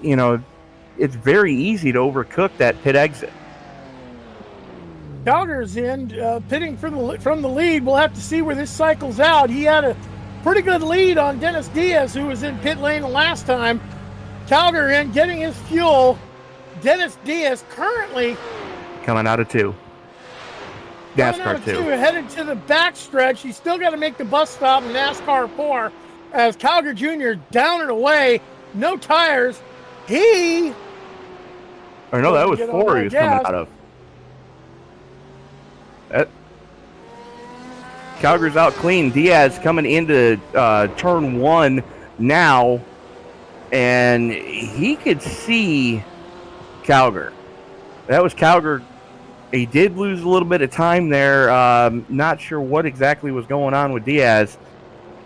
it's very easy to overcook that pit exit. Calger's in, pitting from the lead. We'll have to see where this cycles out. He had a pretty good lead on Dennis Diaz, who was in pit lane the last time. Calger in, getting his fuel. Dennis Diaz currently coming out of two. NASCAR 2. Headed to the backstretch. He's still got to make the bus stop in NASCAR 4 as Calger Jr. down and away. No tires. That was 4 he was coming out of. Calger's out clean. Diaz coming into turn 1 now, and he could see Calger. That was Calger. He did lose a little bit of time there. Not sure what exactly was going on with Diaz,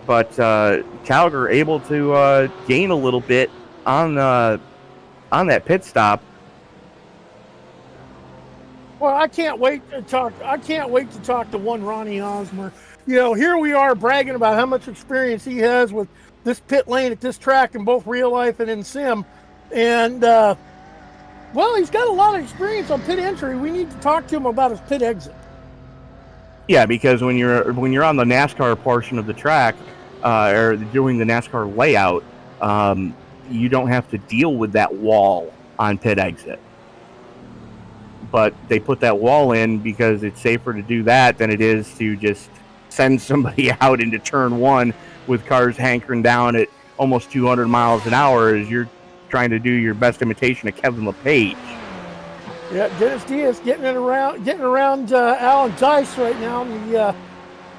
but Calger able to gain a little bit on that pit stop. Well, I can't wait to talk to one Ronnie Osmer. Here we are bragging about how much experience he has with this pit lane at this track in both real life and in sim, and well, he's got a lot of experience on pit entry. We need to talk to him about his pit exit. Yeah, because when you're on the NASCAR portion of the track, or doing the NASCAR layout, you don't have to deal with that wall on pit exit. But they put that wall in because it's safer to do that than it is to just send somebody out into turn 1 with cars hankering down at almost 200 miles an hour as you're trying to do your best imitation of Kevin LePage. Yeah, Dennis Diaz getting around Alan Dice right now in the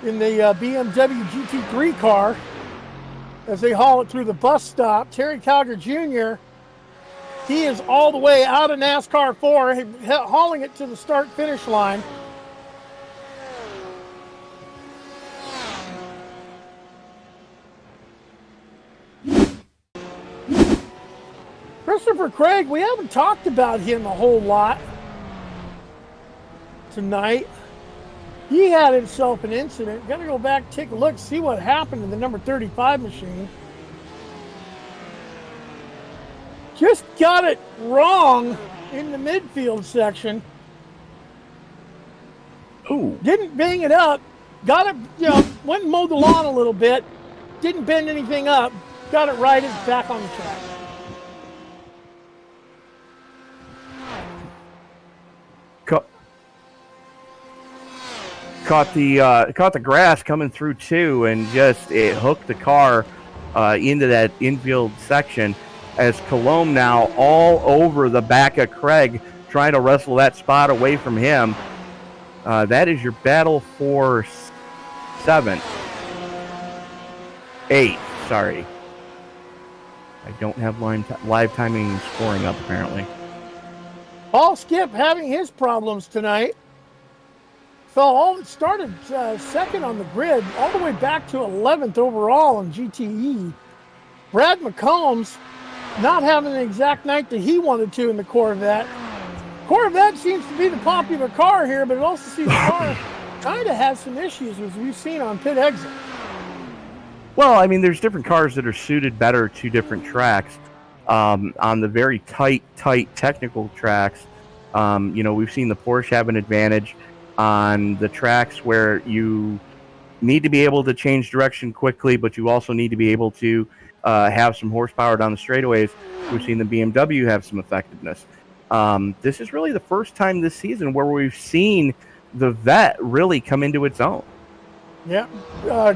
BMW GT3 car as they haul it through the bus stop. Terry Calger Jr., He is all the way out of NASCAR 4, hauling it to the start-finish line. Christopher Craig, we haven't talked about him a whole lot tonight. He had himself an incident. Got to go back, take a look, see what happened to the number 35 machine. Just got it wrong in the midfield section. Ooh. Didn't bang it up. Got it, went and mowed the lawn a little bit. Didn't bend anything up. Got it right. It's back on the track. Caught the grass coming through too, and just it hooked the car into that infield section. As Colomb now all over the back of Craig, trying to wrestle that spot away from him. That is your battle for 7th. 8th, sorry. I don't have live timing scoring up, apparently. Paul Skip having his problems tonight. Started second on the grid, all the way back to 11th overall in GTE. Brad McCombs not having the exact night that he wanted to in the Corvette. Corvette seems to be the popular car here, but it also seems the car kind of has some issues, as we've seen on pit exit. Well, I mean, there's different cars that are suited better to different tracks. On the very tight technical tracks, we've seen the Porsche have an advantage. On the tracks where you need to be able to change direction quickly, but you also need to be able to have some horsepower down the straightaways, we've seen the BMW have some effectiveness. This is really the first time this season where we've seen the Vet really come into its own. Yeah,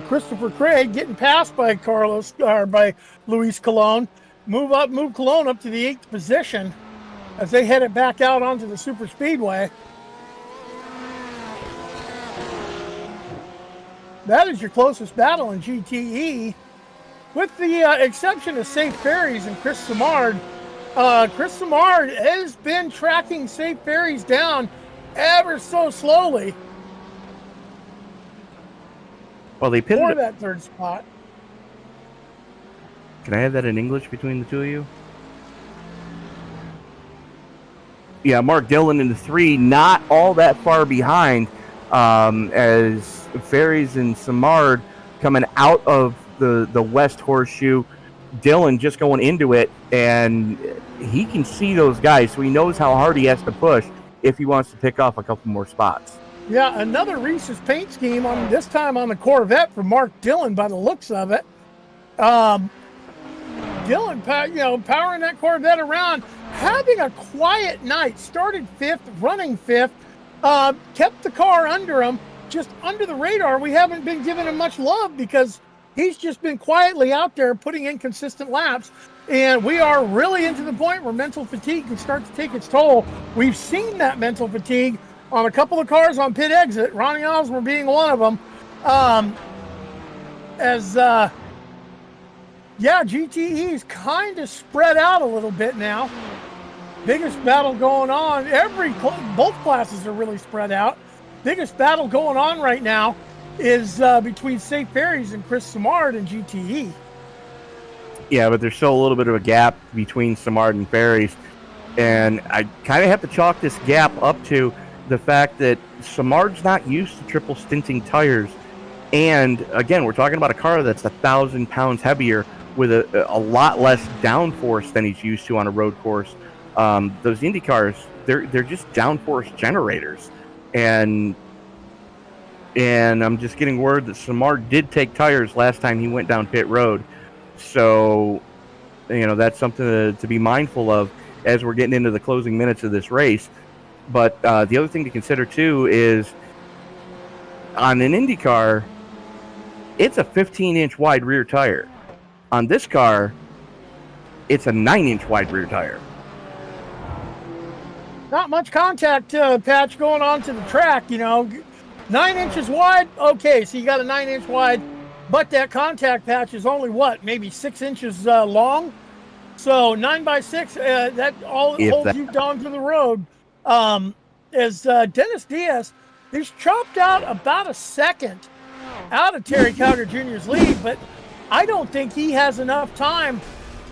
Christopher Craig getting passed by Luis Colon. Move Colon up to the 8th position as they head it back out onto the super speedway. That is your closest battle in GTE, with the exception of Safe Ferries and Chris Simard. Chris Simard has been tracking Safe Ferries down ever so slowly. Well, they pitted for that 3rd spot. Can I have that in English between the two of you? Yeah, Mark Dillon in the 3, not all that far behind, as Ferries and Simard coming out of the West Horseshoe. Dillon just going into it, and he can see those guys, so he knows how hard he has to push if he wants to pick off a couple more spots. Yeah, another Reese's paint scheme, this time on the Corvette for Mark Dillon by the looks of it. Dillon, powering that Corvette around, having a quiet night. Started 5th, running 5th, kept the car under him, just under the radar. We haven't been giving him much love because he's just been quietly out there putting in consistent laps. And we are really into the point where mental fatigue can start to take its toll. We've seen that mental fatigue on a couple of cars on pit exit, Ronnie Osmer being one of them. GTE's kind of spread out a little bit now. Biggest battle going on. Both classes are really spread out. Biggest battle going on right now is between Safe Ferries and Chris Simard and GTE. Yeah, but there's still a little bit of a gap between Simard and Ferries. And I kind of have to chalk this gap up to the fact that Simard's not used to triple stinting tires. And again, we're talking about a car that's 1,000 pounds heavier with a lot less downforce than he's used to on a road course. Those Indy cars, they're just downforce generators. And I'm just getting word that Simard did take tires last time he went down pit road. So, that's something to be mindful of as we're getting into the closing minutes of this race. But the other thing to consider, too, is on an Indy car, it's a 15-inch wide rear tire. On this car, it's a 9-inch wide rear tire. Not much contact patch going on to the track, 9 inches wide. Okay, so you got a 9-inch wide, but that contact patch is only maybe 6 inches long. So 9x6, that all holds you down to the road. As Dennis Diaz, he's chopped out about a second out of Terry Calgary Jr.'s lead, but I don't think he has enough time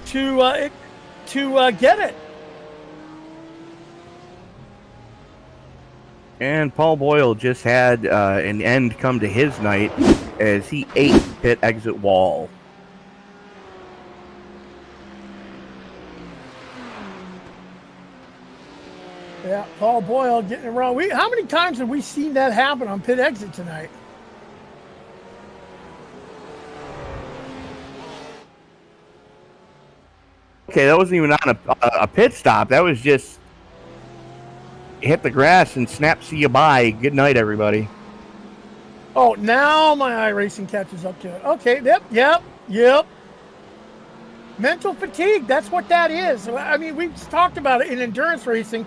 to get it. And Paul Boyle just had an end come to his night as he ate pit exit wall. Yeah, Paul Boyle getting it wrong. How many times have we seen that happen on pit exit tonight? Okay, that wasn't even on a pit stop. That was just hit the grass and snap, see you bye. Good night, everybody. Oh, now my iRacing catches up to it. Okay, yep. Mental fatigue, that's what that is. I mean, we've talked about it in endurance racing.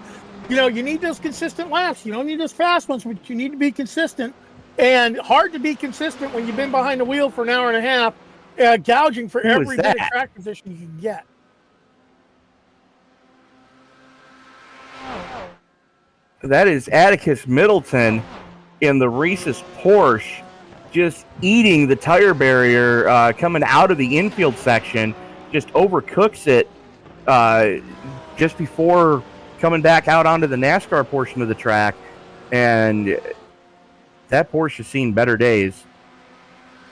You know, you need those consistent laps. You don't need those fast ones, but you need to be consistent. And hard to be consistent when you've been behind the wheel for an hour and a half, gouging for every bit of track position you can get. That is Atticus Middleton in the Reese's Porsche, just eating the tire barrier coming out of the infield section, just overcooks it just before coming back out onto the NASCAR portion of the track, and that Porsche has seen better days.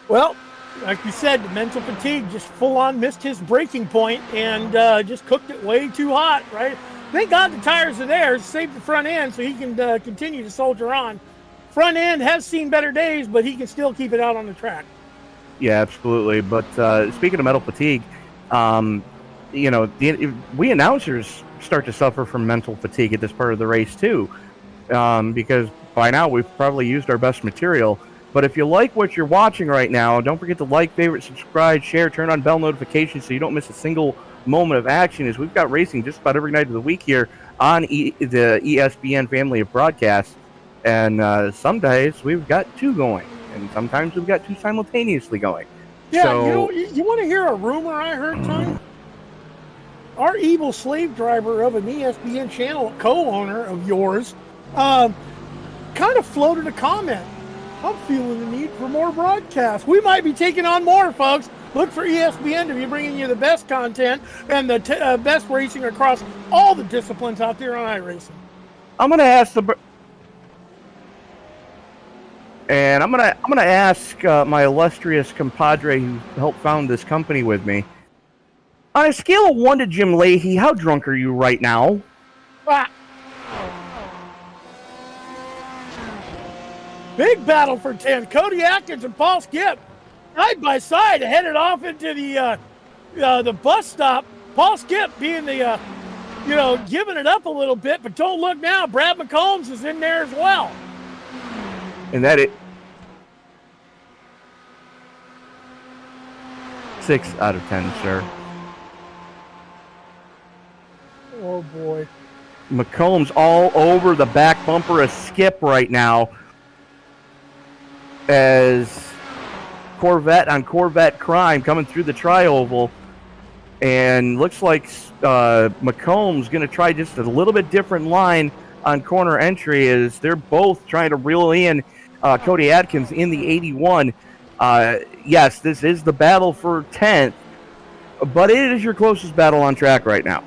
Well, like you said, the mental fatigue just full-on missed his braking point and just cooked it way too hot, right? Thank God the tires are there, save the front end so he can continue to soldier on. Front end has seen better days, but he can still keep it out on the track. Yeah, absolutely. But speaking of mental fatigue, you know, we announcers start to suffer from mental fatigue at this part of the race too, because by now we've probably used our best material. But if you like what you're watching right now, don't forget to like, favorite, subscribe, share, turn on bell notifications so you don't miss a single moment of action, as we've got racing just about every night of the week here on the ESPN family of broadcasts. And some days we've got two going, and sometimes we've got two simultaneously going. Yeah, so, you want to hear a rumor I heard, Tony? Our evil slave driver of an ESPN channel, co-owner of yours, kind of floated a comment. I'm feeling the need for more broadcasts. We might be taking on more, folks. Look for ESPN to be bringing you the best content and the best racing across all the disciplines out there on iRacing. I'm going to ask I'm gonna ask my illustrious compadre who helped found this company with me. On a scale of 1 to Jim Leahy, how drunk are you right now? Ah. Big battle for 10. Cody Atkins and Paul Skip, side by side, headed off into the bus stop. Paul Skip being the, giving it up a little bit, but don't look now. Brad McCombs is in there as well. And that it. 6 out of 10, sir. Oh boy. McCombs all over the back bumper of Skip right now, as Corvette on Corvette crime coming through the tri-oval, and looks like McCombs going to try just a little bit different line on corner entry, as they're both trying to reel in Cody Atkins in the 81. Yes, this is the battle for 10th, but it is your closest battle on track right now.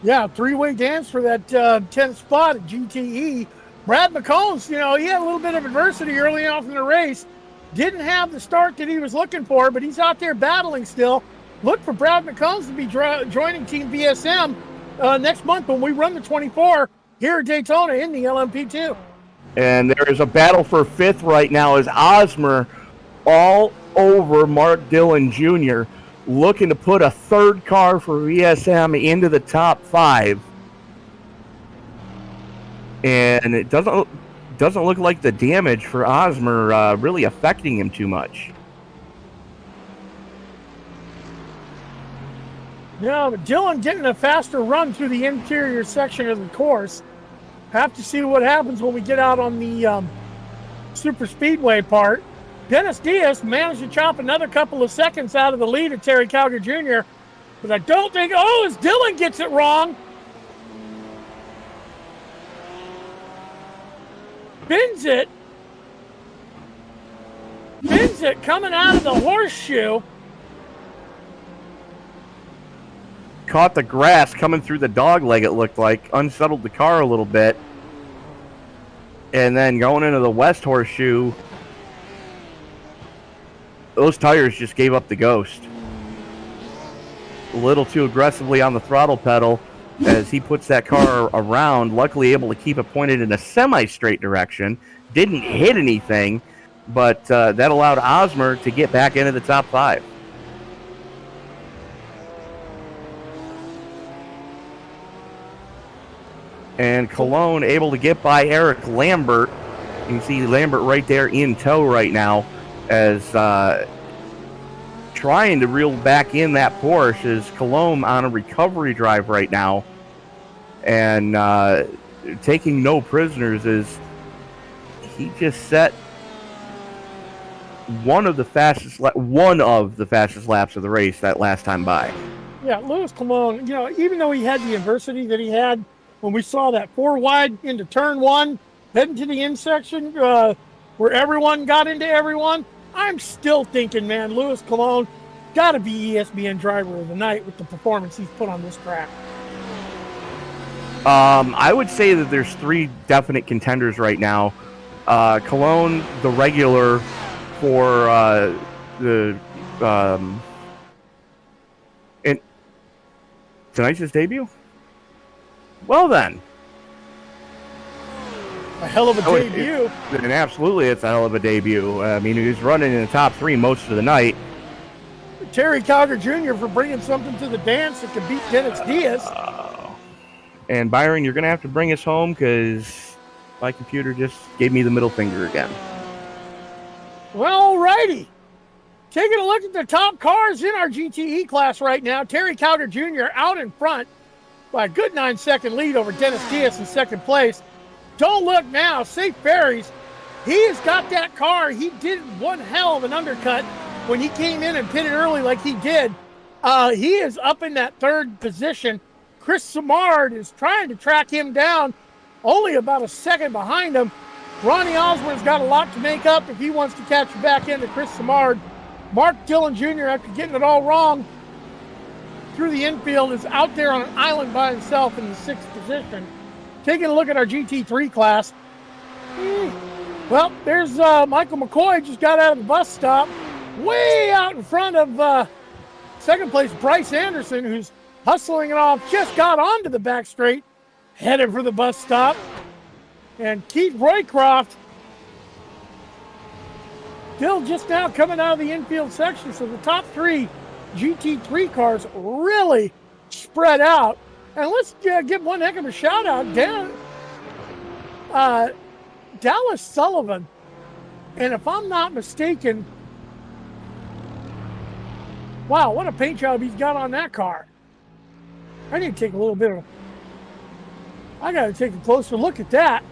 Yeah, three-way dance for that 10th spot at GTE. Brad McCombs, he had a little bit of adversity early off in the race. Didn't have the start that he was looking for, but he's out there battling still. Look for Brad McCombs to be joining Team VSM next month when we run the 24 here at Daytona in the LMP2. And there is a battle for 5th right now as Osmer all over Mark Dillon Jr., looking to put a third car for VSM into the top 5. And it doesn't look like the damage for Osmer really affecting him too much. Yeah, but Dillon getting a faster run through the interior section of the course. Have to see what happens when we get out on the super speedway part. Dennis Diaz managed to chop another couple of seconds out of the lead of Terry Calgary Jr., but I don't think, as Dylan gets it wrong. Bins it coming out of the Horseshoe. Caught the grass coming through the dog leg, it looked like. Unsettled the car a little bit. And then going into the West Horseshoe, those tires just gave up the ghost. A little too aggressively on the throttle pedal as he puts that car around, luckily able to keep it pointed in a semi-straight direction. Didn't hit anything, but that allowed Osmer to get back into the top 5. And Cologne able to get by Eric Lambert. You can see Lambert right there in tow right now as trying to reel back in that Porsche is Cologne on a recovery drive right now. And taking no prisoners as he just set one of the fastest laps of the race that last time by. Yeah, Louis Cologne, even though he had the adversity that he had when we saw that 4 wide into turn 1, heading to the end section where everyone got into everyone, I'm still thinking, man, Louis Cologne got to be ESPN driver of the night with the performance he's put on this track. I would say that there's 3 definite contenders right now. Cologne, the regular for tonight's his debut? Well then. A hell of a debut. And absolutely, it's a hell of a debut. I mean, he was running in the top 3 most of the night. Terry Calgary Jr. for bringing something to the dance that could beat Dennis Diaz. And Byron, you're going to have to bring us home because my computer just gave me the middle finger again. Well, alrighty. Taking a look at the top cars in our GTE class right now. Terry Calgary Jr. out in front by a good 9-second lead over Dennis Diaz in second place. Don't look now. Safe Ferries. He has got that car. He did one hell of an undercut when he came in and pitted early like he did. He is up in that 3rd position. Chris Samard is trying to track him down, only about a second behind him. Ronnie Osborne's got a lot to make up if he wants to catch back into Chris Samard. Mark Dillon Jr., after getting it all wrong through the infield, is out there on an island by himself in the 6th position. Taking a look at our GT3 class. Well, there's Michael McCoy, just got out of the bus stop. Way out in front of second place Bryce Anderson, who's hustling it off, just got onto the back straight, headed for the bus stop. And Keith Roycroft still just now coming out of the infield section. So the top 3 GT3 cars really spread out. And let's give one heck of a shout out down Dallas Sullivan. And if I'm not mistaken, wow, what a paint job he's got on that car. I need to take a little bit of, I got to take a closer look at that.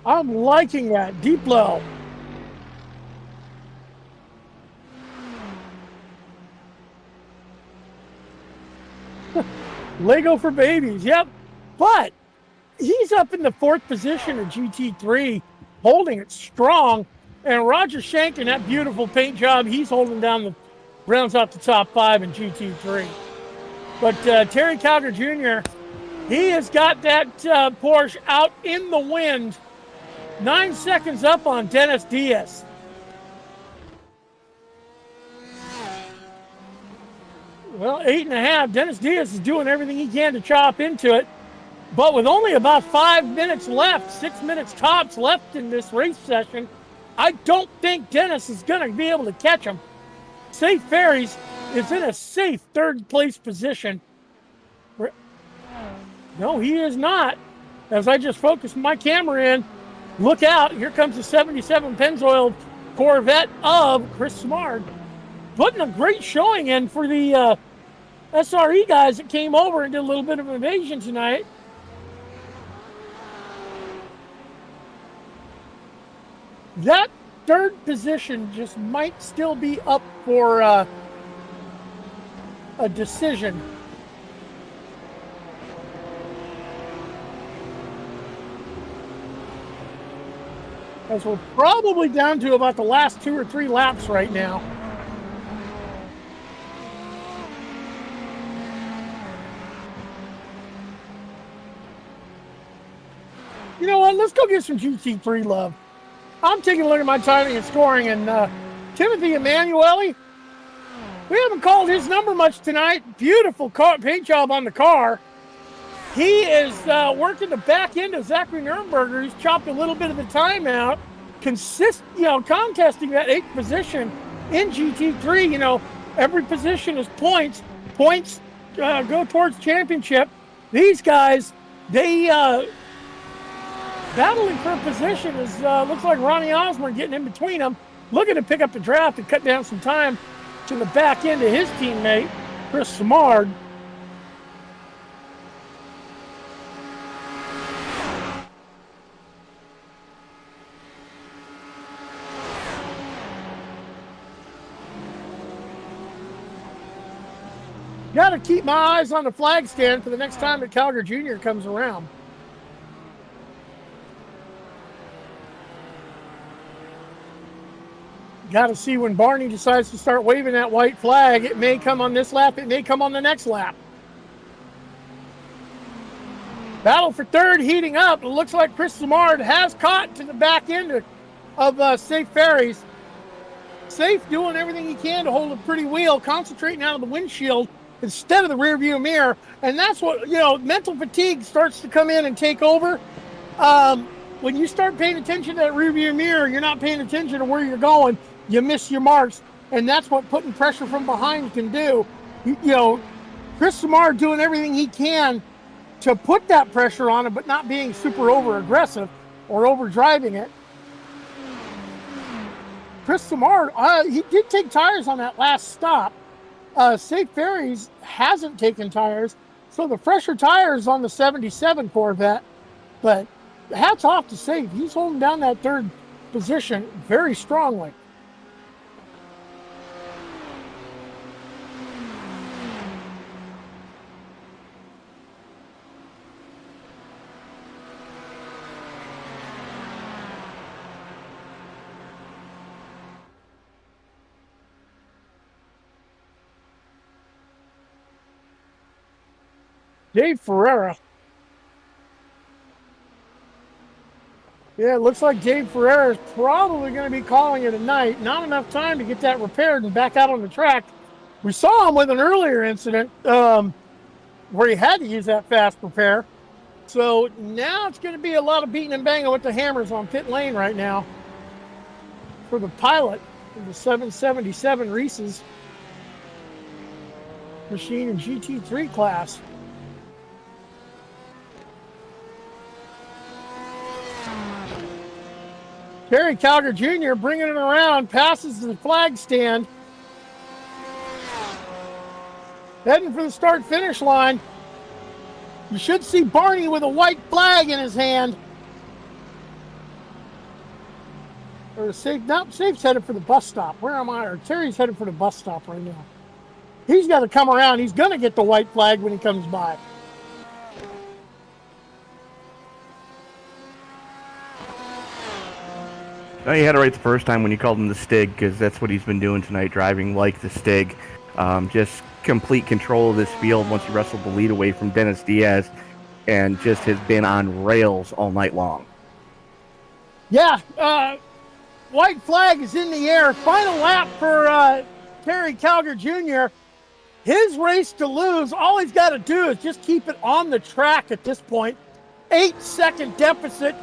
I'm liking that. Deep low. Lego for babies, yep. But he's up in the 4th position of GT3, holding it strong. And Roger Shank in that beautiful paint job, he's holding down the rounds out the top 5 in GT3. But Terry Calgary Jr., he has got that Porsche out in the wind. 9 seconds up on Dennis Diaz. Well, 8.5. Dennis Diaz is doing everything he can to chop into it. But with only about 5 minutes left, 6 minutes tops left in this race session, I don't think Dennis is going to be able to catch him. Safe Ferries is in a safe 3rd place position. No, he is not. As I just focus my camera in, look out. Here comes the 77 Pennzoil Corvette of Chris Smart. Putting a great showing in for the SRE guys that came over and did a little bit of invasion tonight. that third position just might still be up for a decision. As we're probably down to about the last 2 or 3 laps right now. You know what? Let's go get some GT3 love. I'm taking a look at my timing and scoring, and Timothy Emanuele, we haven't called his number much tonight. Beautiful paint job on the car. He is working the back end of Zachary Nuremberger. He's chopped a little bit of the time out, contesting that 8th position in GT3. Every position is points. Points go towards championship. These guys, they battling for a position. Looks like Ronnie Osborne getting in between them, looking to pick up the draft and cut down some time to the back end of his teammate, Chris Simard. Got to keep my eyes on the flag stand for the next time that Calgary Jr. comes around. Got to see when Barney decides to start waving that white flag. It may come on this lap. It may come on the next lap. Battle for third heating up. It looks like Chris Simard has caught to the back end of Safe Ferries. Safe doing everything he can to hold a pretty wheel, concentrating out of the windshield instead of the rear view mirror. And that's what, mental fatigue starts to come in and take over. When you start paying attention to that rear view mirror, you're not paying attention to where you're going. You miss your marks. And that's what putting pressure from behind can do. Chris Simard doing everything he can to put that pressure on him, but not being super over aggressive or over driving it. Chris Simard, he did take tires on that last stop. Safe Ferries hasn't taken tires, so the fresher tires on the 77 Corvette, but hats off to Safe. He's holding down that third position very strongly. Dave Ferreira. Yeah, it looks like Dave Ferreira is probably going to be calling it a night. Not enough time to get that repaired and back out on the track. We saw him with an earlier incident where he had to use that fast repair. So now it's going to be a lot of beating and banging with the hammers on pit lane right now for the pilot of the 777 Reese's machine in GT3 class. Terry Calgary Jr. bringing it around, passes the flag stand. Heading for the start-finish line. You should see Barney with a white flag in his hand. Or Safe's headed for the bus stop. Where am I? Or Terry's headed for the bus stop right now. He's got to come around. He's going to get the white flag when he comes by. No, you had it right the first time when you called him the Stig, because that's what he's been doing tonight, driving like the Stig. Just complete control of this field once he wrestled the lead away from Dennis Diaz, and just has been on rails all night long. Yeah, white flag is in the air. Final lap for Terry Calgary Jr. His race to lose, all he's got to do is just keep it on the track at this point. 8-second deficit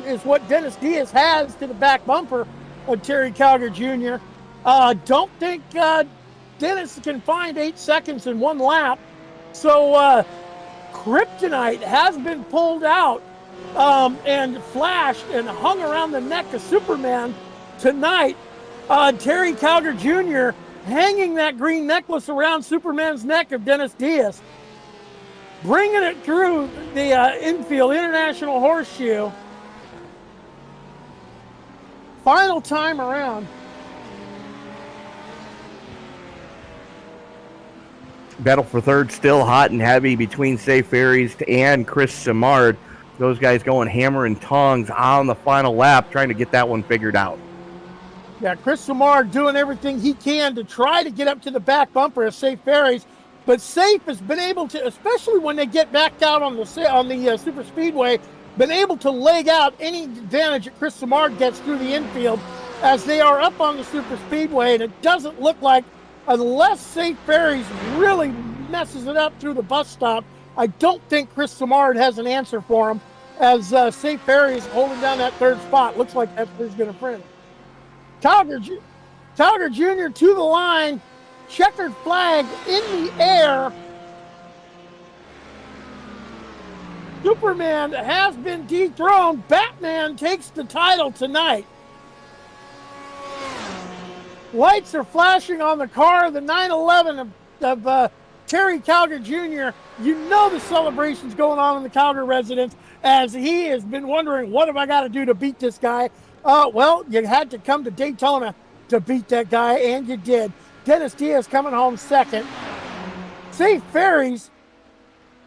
is what Dennis Diaz has to the back bumper of Terry Calgary Jr. Don't think Dennis can find 8 seconds in one lap. So Kryptonite has been pulled out and flashed and hung around the neck of Superman tonight. Terry Calgary Jr. hanging that green necklace around Superman's neck of Dennis Diaz. Bringing it through the infield, International Horseshoe. final time around. Battle for third still hot and heavy between Safe Ferries and Chris Simard. Those guys going hammer and tongs on the final lap, trying to get that one figured out. Yeah, Chris Simard doing everything he can to try to get up to the back bumper of Safe Ferries, but Safe has been able to, especially when they get back out on the super speedway, been able to leg out any advantage that Chris Simard gets through the infield as they are up on the super speedway, and it doesn't look like, unless Safe Ferries really messes it up through the bus stop, I don't think Chris Simard has an answer for him, as Safe Ferries holding down that third spot. Looks like that's where he's going to finish. Calgar Jr. to the line, checkered flag in the air. Superman has been dethroned. Batman takes the title tonight. Lights are flashing on the car, the 911 of Terry Calgar Jr. You know the celebration's going on in the Calgar residence, as he has been wondering, what have I got to do to beat this guy? Well, you had to come to Daytona to beat that guy, and you did. Dennis Diaz coming home second. Safe Ferries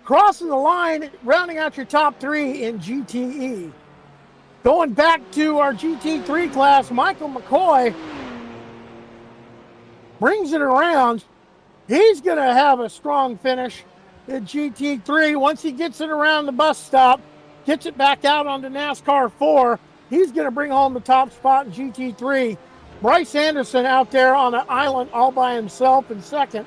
crossing the line, rounding out your top three in GTE. Going back to our GT3 class, Michael McCoy brings it around. He's going to have a strong finish in GT3 once he gets it around the bus stop, gets it back out onto NASCAR 4. He's going to bring home the top spot in GT3. Bryce Anderson out there on an island all by himself in second.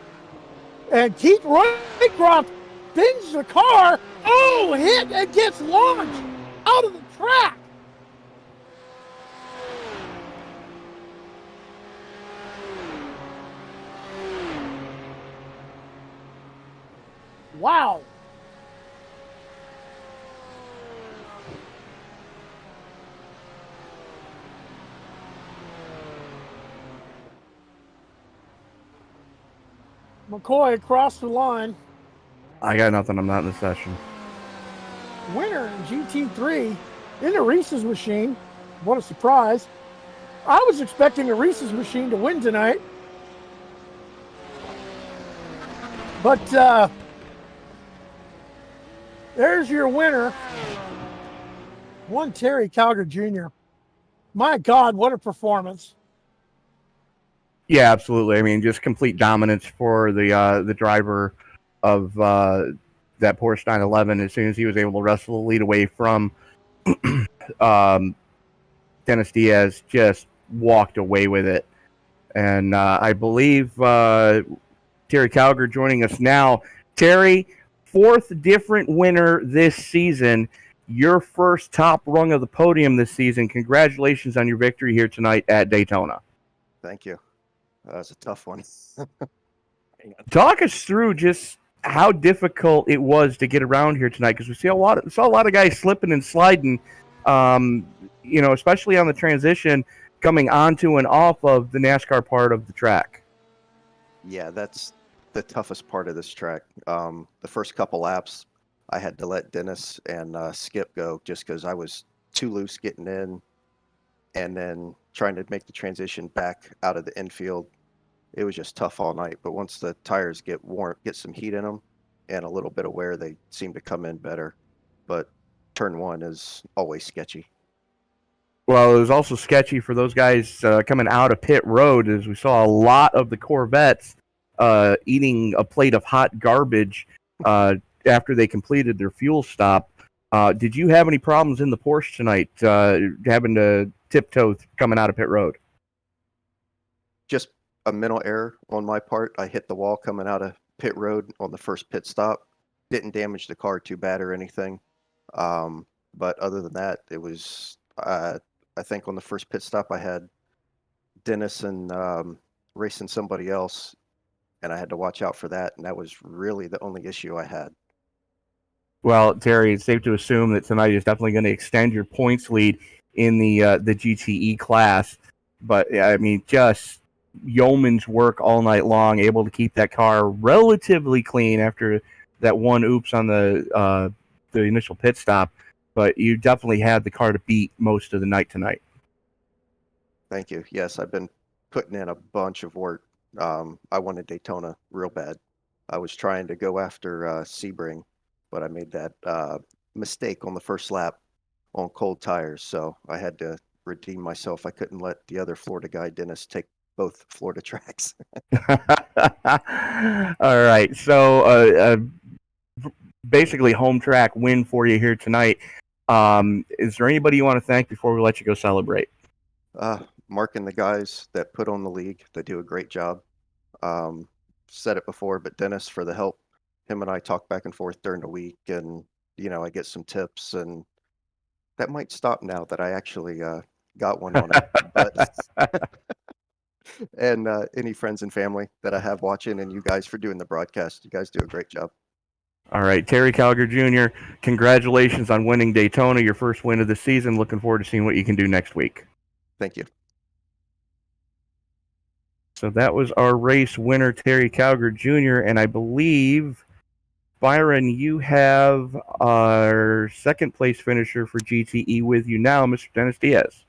And Keith Roycroft spins the car. Oh, hit and gets launched out of the track. Wow. McCoy across the line. I got nothing. I'm not in the session. Winner in GT3 in a Reese's machine. What a surprise. I was expecting a Reese's machine to win tonight. But there's your winner. One Terry Calgar Jr. My God, what a performance. Yeah, absolutely. I mean, just complete dominance for the driver of that Porsche 911 as soon as he was able to wrestle the lead away from Dennis Diaz, just walked away with it. And I believe Terry Calgar joining us now. Terry, fourth different winner this season. Your first top rung of the podium this season. Congratulations on your victory here tonight at Daytona. Thank you. That was a tough one. Talk us through just how difficult it was to get around here tonight, because we saw a lot of guys slipping and sliding, especially on the transition coming onto and off of the NASCAR part of the track. Yeah, that's the toughest part of this track. The first couple laps, I had to let Dennis and Skip go just because I was too loose getting in, and then trying to make the transition back out of the infield. It was just tough all night. But once the tires get some heat in them and a little bit of wear, they seem to come in better. But turn one is always sketchy. Well, it was also sketchy for those guys coming out of pit road, as we saw a lot of the Corvettes eating a plate of hot garbage after they completed their fuel stop. Did you have any problems in the Porsche tonight, having to tiptoe coming out of pit road? Just a mental error on my part. I hit the wall coming out of pit road on the first pit stop. Didn't damage the car too bad or anything. But other than that, it was, I think on the first pit stop, I had Dennis and racing somebody else, and I had to watch out for that. And that was really the only issue I had. Well, Terry, it's safe to assume that tonight is definitely going to extend your points lead in the GTE class. But, I mean, just yeoman's work all night long, able to keep that car relatively clean after that one oops on the initial pit stop. But you definitely had the car to beat most of the night tonight. Thank you. Yes, I've been putting in a bunch of work. I wanted Daytona real bad. I was trying to go after Sebring, but I made that mistake on the first lap on cold tires, so I had to redeem myself. I couldn't let the other Florida guy, Dennis, take both Florida tracks. All right. So basically, home track win for you here tonight. Is there anybody you want to thank before we let you go celebrate? Mark and the guys that put on the league, they do a great job. Said it before, but Dennis for the help. Him and I talk back and forth during the week, and I get some tips, and that might stop now that I actually got one on it. But and any friends and family that I have watching, and you guys for doing the broadcast. You guys do a great job. All right, Terry Calgar Jr., congratulations on winning Daytona, your first win of the season. Looking forward to seeing what you can do next week. Thank you. So that was our race winner, Terry Calgar Jr., and I believe, Byron, you have our second place finisher for GTE with you now, Mr. Dennis Diaz.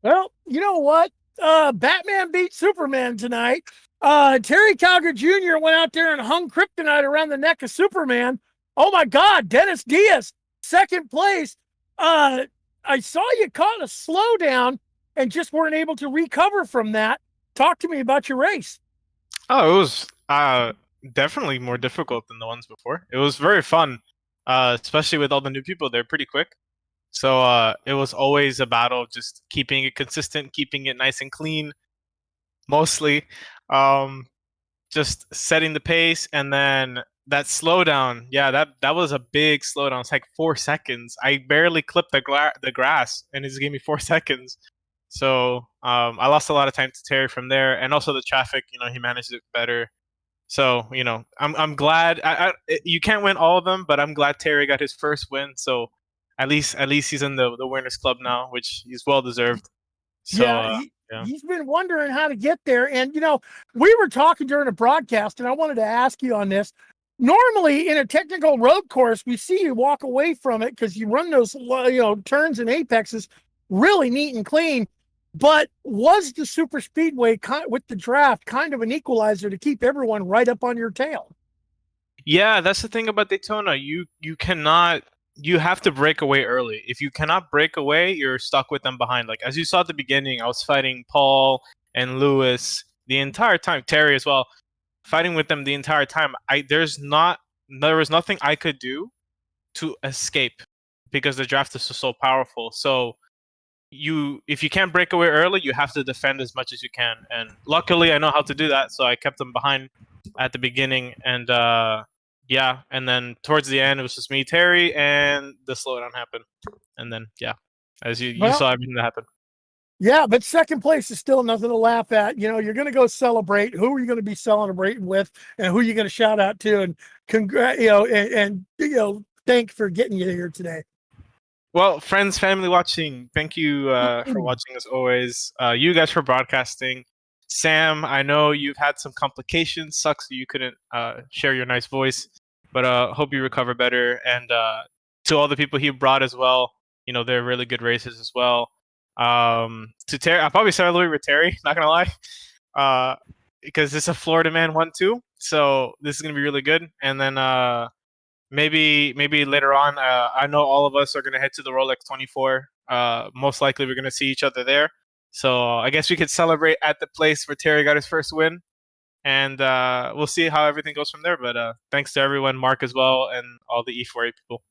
Well, you know what? Batman beat Superman tonight. Terry Calgar Jr. went out there and hung kryptonite around the neck of Superman. Oh my God, Dennis Diaz, second place. I saw you caught a slowdown and just weren't able to recover from that. Talk to me about your race. Oh, it was definitely more difficult than the ones before. It was very fun, especially with all the new people. They're pretty quick. So it was always a battle of just keeping it consistent, keeping it nice and clean, mostly. Just setting the pace, and then that slowdown. Yeah, that was a big slowdown. It's like 4 seconds. I barely clipped the grass, and it just gave me 4 seconds. So I lost a lot of time to Terry from there, and also the traffic. He managed it better. So I'm glad. You can't win all of them, but I'm glad Terry got his first win. So at least he's in the winners club now, which he's well deserved. So he's been wondering how to get there. And we were talking during a broadcast, and I wanted to ask you on this. Normally in a technical road course, we see you walk away from it because you run those turns and apexes really neat and clean. But was the super speedway with the draft kind of an equalizer to keep everyone right up on your tail? Yeah, that's the thing about Daytona. You cannot. You have to break away early. If you cannot break away, you're stuck with them behind. Like as you saw at the beginning, I was fighting Paul and Lewis the entire time, Terry as well, fighting with them the entire time. There was nothing I could do to escape because the draft is so powerful. So if you can't break away early, you have to defend as much as you can. And luckily, I know how to do that, so I kept them behind at the beginning. And and then towards the end, it was just me, Terry, and the slowdown happened. And then as you saw everything that happened. Yeah, but second place is still nothing to laugh at. You're going to go celebrate. Who are you going to be celebrating with, and who are you going to shout out to? And thank for getting you here today. Well, friends, family watching, thank you for watching as always. You guys for broadcasting. Sam, I know you've had some complications. Sucks that you couldn't share your nice voice, but hope you recover better. And to all the people he brought as well, they're really good races as well. To Terry, I'll probably celebrate with Terry, not going to lie, because it's a Florida man 1-2. So this is going to be really good. And then maybe later on, I know all of us are going to head to the Rolex 24. Most likely we're going to see each other there. So I guess we could celebrate at the place where Terry got his first win. And we'll see how everything goes from there. But thanks to everyone, Mark as well, and all the E4A people.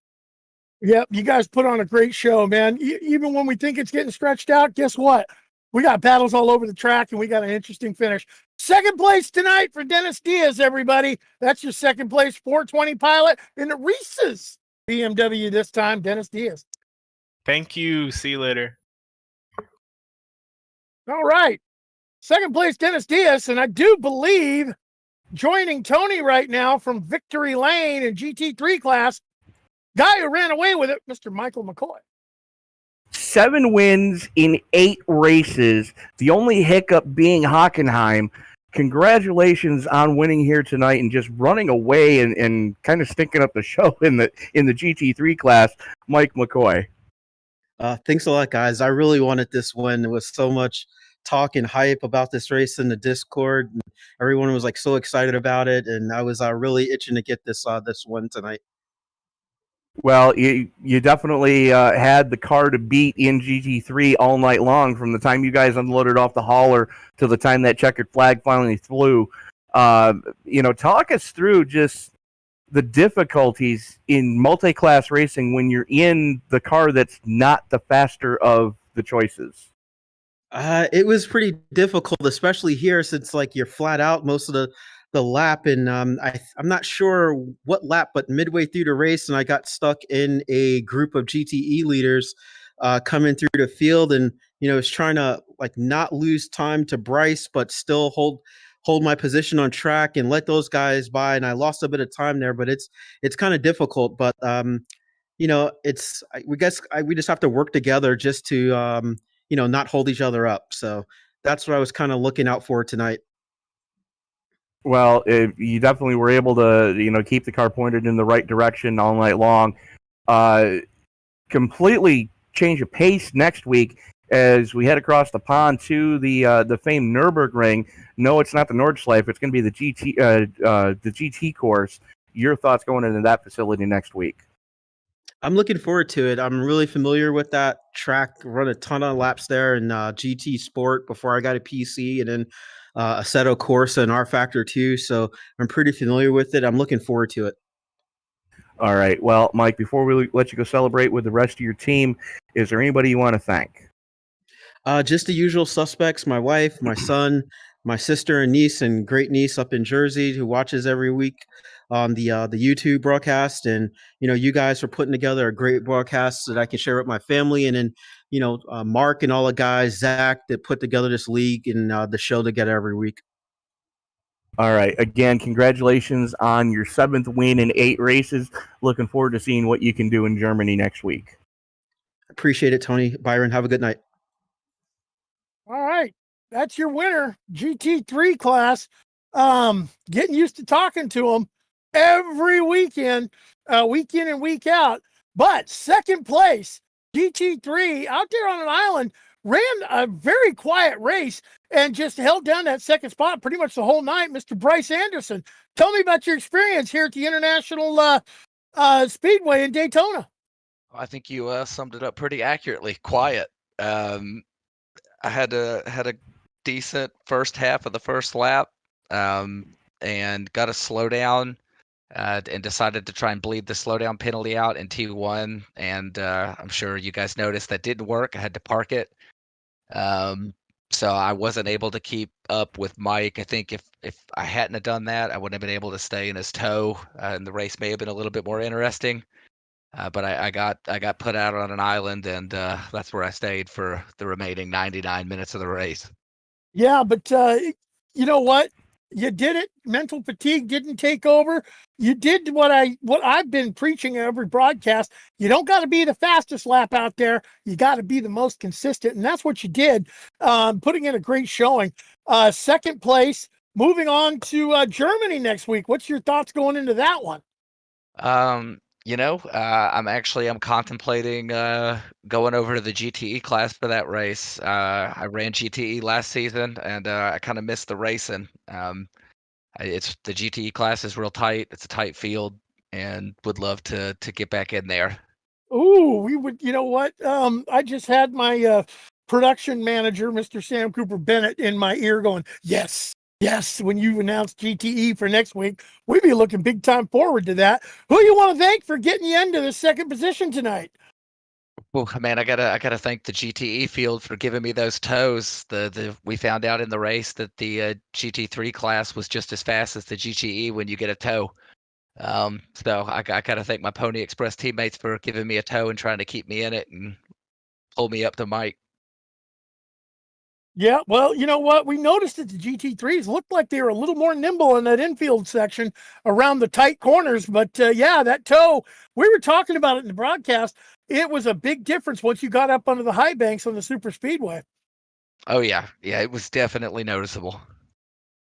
Yep, you guys put on a great show, man. Even when we think it's getting stretched out, guess what? We got battles all over the track, and we got an interesting finish. Second place tonight for Dennis Diaz, everybody. That's your second place 420 pilot in the Reese's BMW this time, Dennis Diaz. Thank you. See you later. All right. Second place, Dennis Diaz, and I do believe joining Tony right now from Victory Lane in GT3 class, guy who ran away with it, Mr. Michael Mccoy. 7 wins in 8 races. The only hiccup being Hockenheim. Congratulations on winning here tonight and just running away and kind of stinking up the show in the GT3 class, Mike McCoy. Thanks a lot, guys. I really wanted this win with so much talk and hype about this race in the Discord. And everyone was like so excited about it, and I was really itching to get this one tonight. Well, you definitely had the car to beat in GT3 all night long, from the time you guys unloaded off the hauler to the time that checkered flag finally flew. Talk us through just the difficulties in multi-class racing when you're in the car that's not the faster of the choices. It was pretty difficult, especially here, since like you're flat out most of the lap, and I'm not sure what lap, but midway through the race, and I got stuck in a group of GTE leaders coming through the field, and was trying to like not lose time to Bryce, but still hold my position on track and let those guys by. And I lost a bit of time there, but it's kind of difficult. But we just have to work together just to not hold each other up. So that's what I was kind of looking out for tonight. Well, you definitely were able to, keep the car pointed in the right direction all night long. Completely change of pace next week as we head across the pond to the famed Nürburgring. No, it's not the Nordschleife. It's going to be the GT course. Your thoughts going into that facility next week? I'm looking forward to it. I'm really familiar with that track. Run a ton of laps there in GT Sport before I got a PC, and then Assetto Corsa and R Factor 2. So I'm pretty familiar with it. I'm looking forward to it. All right. Well, Mike, before we let you go celebrate with the rest of your team, is there anybody you want to thank? Just the usual suspects: my wife, my son, my sister and niece, and great niece up in Jersey who watches every week on the YouTube broadcast. And you guys are putting together a great broadcast that I can share with my family. And then Mark and all the guys, Zach, that put together this league and the show together every week. All right. Again, congratulations on your 7th win in 8 races. Looking forward to seeing what you can do in Germany next week. Appreciate it, Tony. Byron, have a good night. All right. That's your winner, GT3 class. Getting used to talking to them every weekend, week in and week out. But second place, GT3 out there on an island, ran a very quiet race and just held down that second spot pretty much the whole night. Mr. Bryce Anderson, tell me about your experience here at the International Speedway in Daytona. I think you summed it up pretty accurately. Quiet. I had a decent first half of the first lap, and got a slowdown, and decided to try and bleed the slowdown penalty out in T1. And I'm sure you guys noticed that didn't work. I had to park it. So I wasn't able to keep up with Mike. I think if I hadn't have done that, I wouldn't have been able to stay in his tow, and the race may have been a little bit more interesting. But I got put out on an island, and that's where I stayed for the remaining 99 minutes of the race. Yeah, but you know what? You did it. Mental fatigue didn't take over. You did what I've been preaching in every broadcast. You don't got to be the fastest lap out there. You got to be the most consistent, and that's what you did. Putting in a great showing. Second place. Moving on to Germany next week. What's your thoughts going into that one? I'm contemplating going over to the GTE class for that race. I ran GTE last season, and I kind of missed the racing. It's the GTE class is real tight. It's a tight field, and would love to get back in there. Ooh, we would. You know what? I just had my production manager, Mr. Sam Cooper Bennett, in my ear going, yes. Yes, when you announce GTE for next week, we'd be looking big time forward to that. Who you want to thank for getting you into the second position tonight? Well, man, I gotta thank the GTE field for giving me those tows. We found out in the race that the GT3 class was just as fast as the GTE when you get a tow. So I gotta thank my Pony Express teammates for giving me a tow and trying to keep me in it and pull me up to Mike. Yeah, well, you know what? We noticed that the GT3s looked like they were a little more nimble in that infield section around the tight corners. But yeah, that tow, we were talking about it in the broadcast. It was a big difference once you got up under the high banks on the super speedway. Oh yeah, it was definitely noticeable.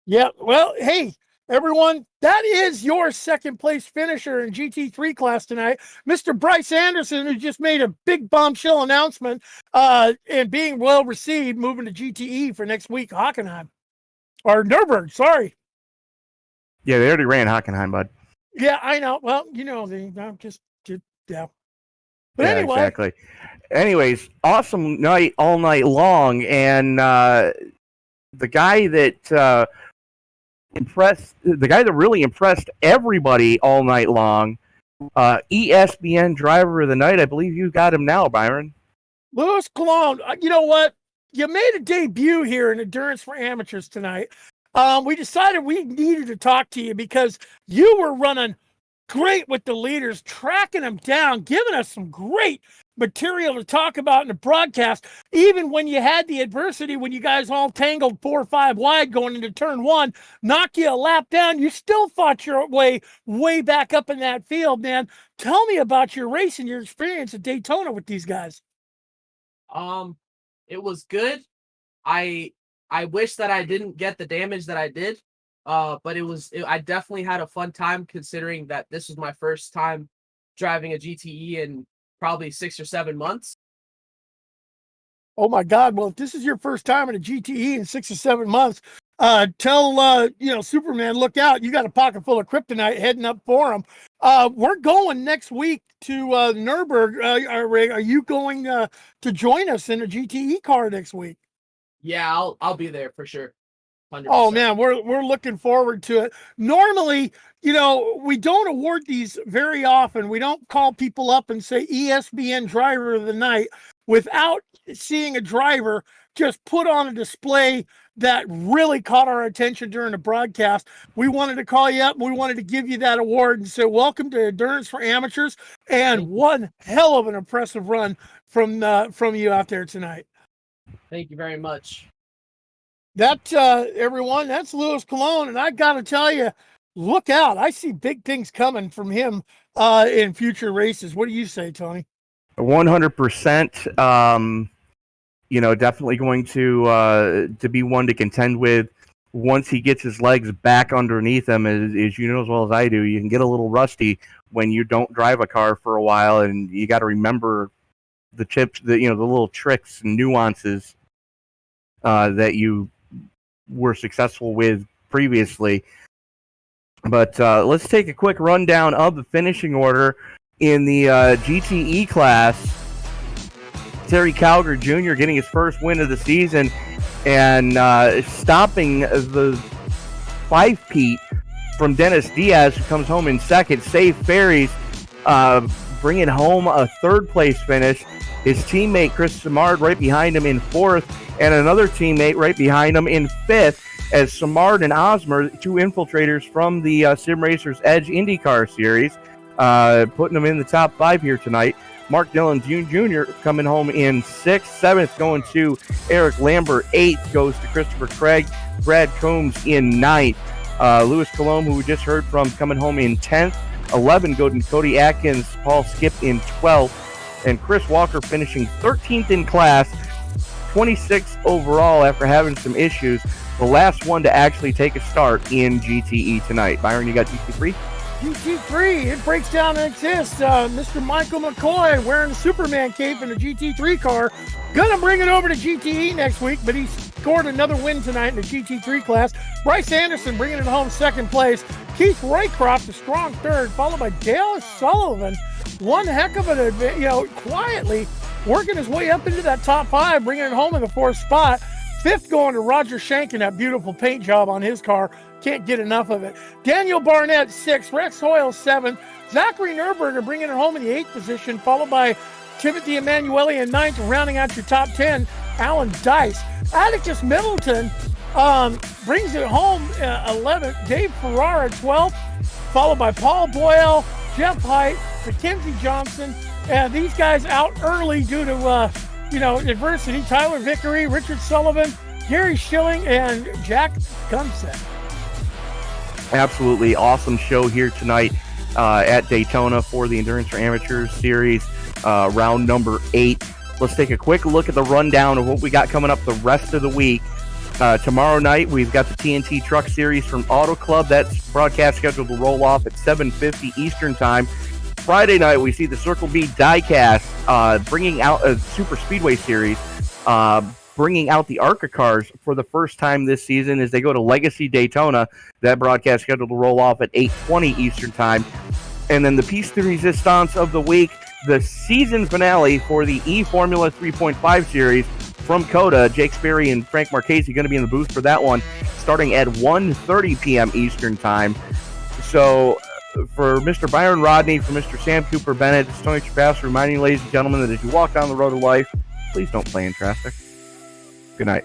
Yeah, well, hey, Everyone, that is your second place finisher in GT3 class tonight, Mr. Bryce Anderson, who just made a big bombshell announcement and being well received, moving to GTE for next week, Hockenheim. Or Nürburgring, sorry. Yeah, they already ran Hockenheim, bud. Yeah, I know. Well, you know, yeah. But yeah, anyway. Exactly. Anyways, awesome night all night long, and the guy that really impressed everybody all night long, ESPN driver of the night. I believe you got him now, Byron. Louis Cologne. You know what? You made a debut here in Endurance for Amateurs tonight. We decided we needed to talk to you because you were running great with the leaders, tracking them down, giving us some great material to talk about in the broadcast. Even when you had the adversity, when you guys all tangled 4 or 5 wide going into turn 1, knock you a lap down, you still fought your way back up in that field, man. Tell me about your race and your experience at Daytona with these guys. It was good. I wish that I didn't get the damage that I did. But I definitely had a fun time considering that this was my first time driving a GTE in probably 6 or 7 months. Oh my God. Well, if this is your first time in a GTE in 6 or 7 months, tell Superman, look out. You got a pocket full of kryptonite heading up for him. We're going next week to Nürburgring. Are you going to join us in a GTE car next week? Yeah, I'll be there for sure. 100%. Oh man, we're looking forward to it. Normally, we don't award these very often. We don't call people up and say ESPN driver of the night without seeing a driver just put on a display that really caught our attention during the broadcast. We wanted to call you up and we wanted to give you that award and say, welcome to Endurance for Amateurs, and one hell of an impressive run from you out there tonight. Thank you very much. That, everyone, that's Louis Cologne, and I got to tell you, look out. I see big things coming from him in future races. What do you say, Tony? 100%. Definitely going to be one to contend with once he gets his legs back underneath him. As you know as well as I do, you can get a little rusty when you don't drive a car for a while, and you got to remember the chips, the little tricks and nuances that you were successful with previously. But let's take a quick rundown of the finishing order in the GTE class. Terry Calger Jr. getting his first win of the season and stopping the 5-peat from Dennis Diaz, who comes home in second. Safe Ferries bringing home a third-place finish. His teammate Chris Simard right behind him in fourth, and another teammate right behind him in fifth, as Simard and Osmer, 2 infiltrators from the Sim Racers Edge IndyCar Series, putting them in the top 5 here tonight. Mark Dillon Jr. coming home in 6th. 7th going to Eric Lambert. 8th goes to Christopher Craig. Brad Combs in 9th. Louis Cologne, who we just heard from, coming home in 10th. 11 go to Cody Atkins. Paul Skip in 12th. And Chris Walker finishing 13th in class. 26th overall after having some issues. The last one to actually take a start in GTE tonight. Byron, you got GT3? GT3, it breaks down and exists. Mr. Michael McCoy wearing the Superman cape in a GT3 car. Gonna bring it over to GTE next week, but he scored another win tonight in the GT3 class. Bryce Anderson bringing it home second place. Keith Roycroft, a strong third, followed by Dale Sullivan. One heck of an, quietly working his way up into that top 5, bringing it home in the 4th spot. 5th going to Roger Shank and that beautiful paint job on his car. Can't get enough of it. Daniel Barnett, 6th. Rex Hoyle, 7th. Zachary Nürburgring bringing it home in the 8th position, followed by Timothy Emanuele in 9th, rounding out your top 10. Alan Dice. Atticus Middleton brings it home 11th. Dave Ferrara, 12th, followed by Paul Boyle, Jeff Height, Mackenzie Johnson. And these guys out early due to, adversity. Tyler Vickery, Richard Sullivan, Gary Schilling, and Jack Gunset. Absolutely awesome show here tonight at Daytona for the Endurance for Amateurs Series, round number 8. Let's take a quick look at the rundown of what we got coming up the rest of the week. Tomorrow night, we've got the TNT Truck Series from Auto Club. That's broadcast scheduled to roll off at 7:50 Eastern Time. Friday night, we see the Circle B Diecast bringing out a Super Speedway Series, bringing out the ARCA cars for the first time this season as they go to Legacy Daytona. That broadcast scheduled to roll off at 8:20 Eastern Time. And then the Piece de Resistance of the week, the season finale for the E-Formula 3.5 Series from COTA. Jake Sperry and Frank Marchese going to be in the booth for that one, starting at 1:30 p.m. Eastern Time. So for Mr. Byron Rodney, for Mr. Sam Cooper Bennett, it's Tony Trapasso reminding you, ladies and gentlemen, that as you walk down the road of life, please don't play in traffic. Good night.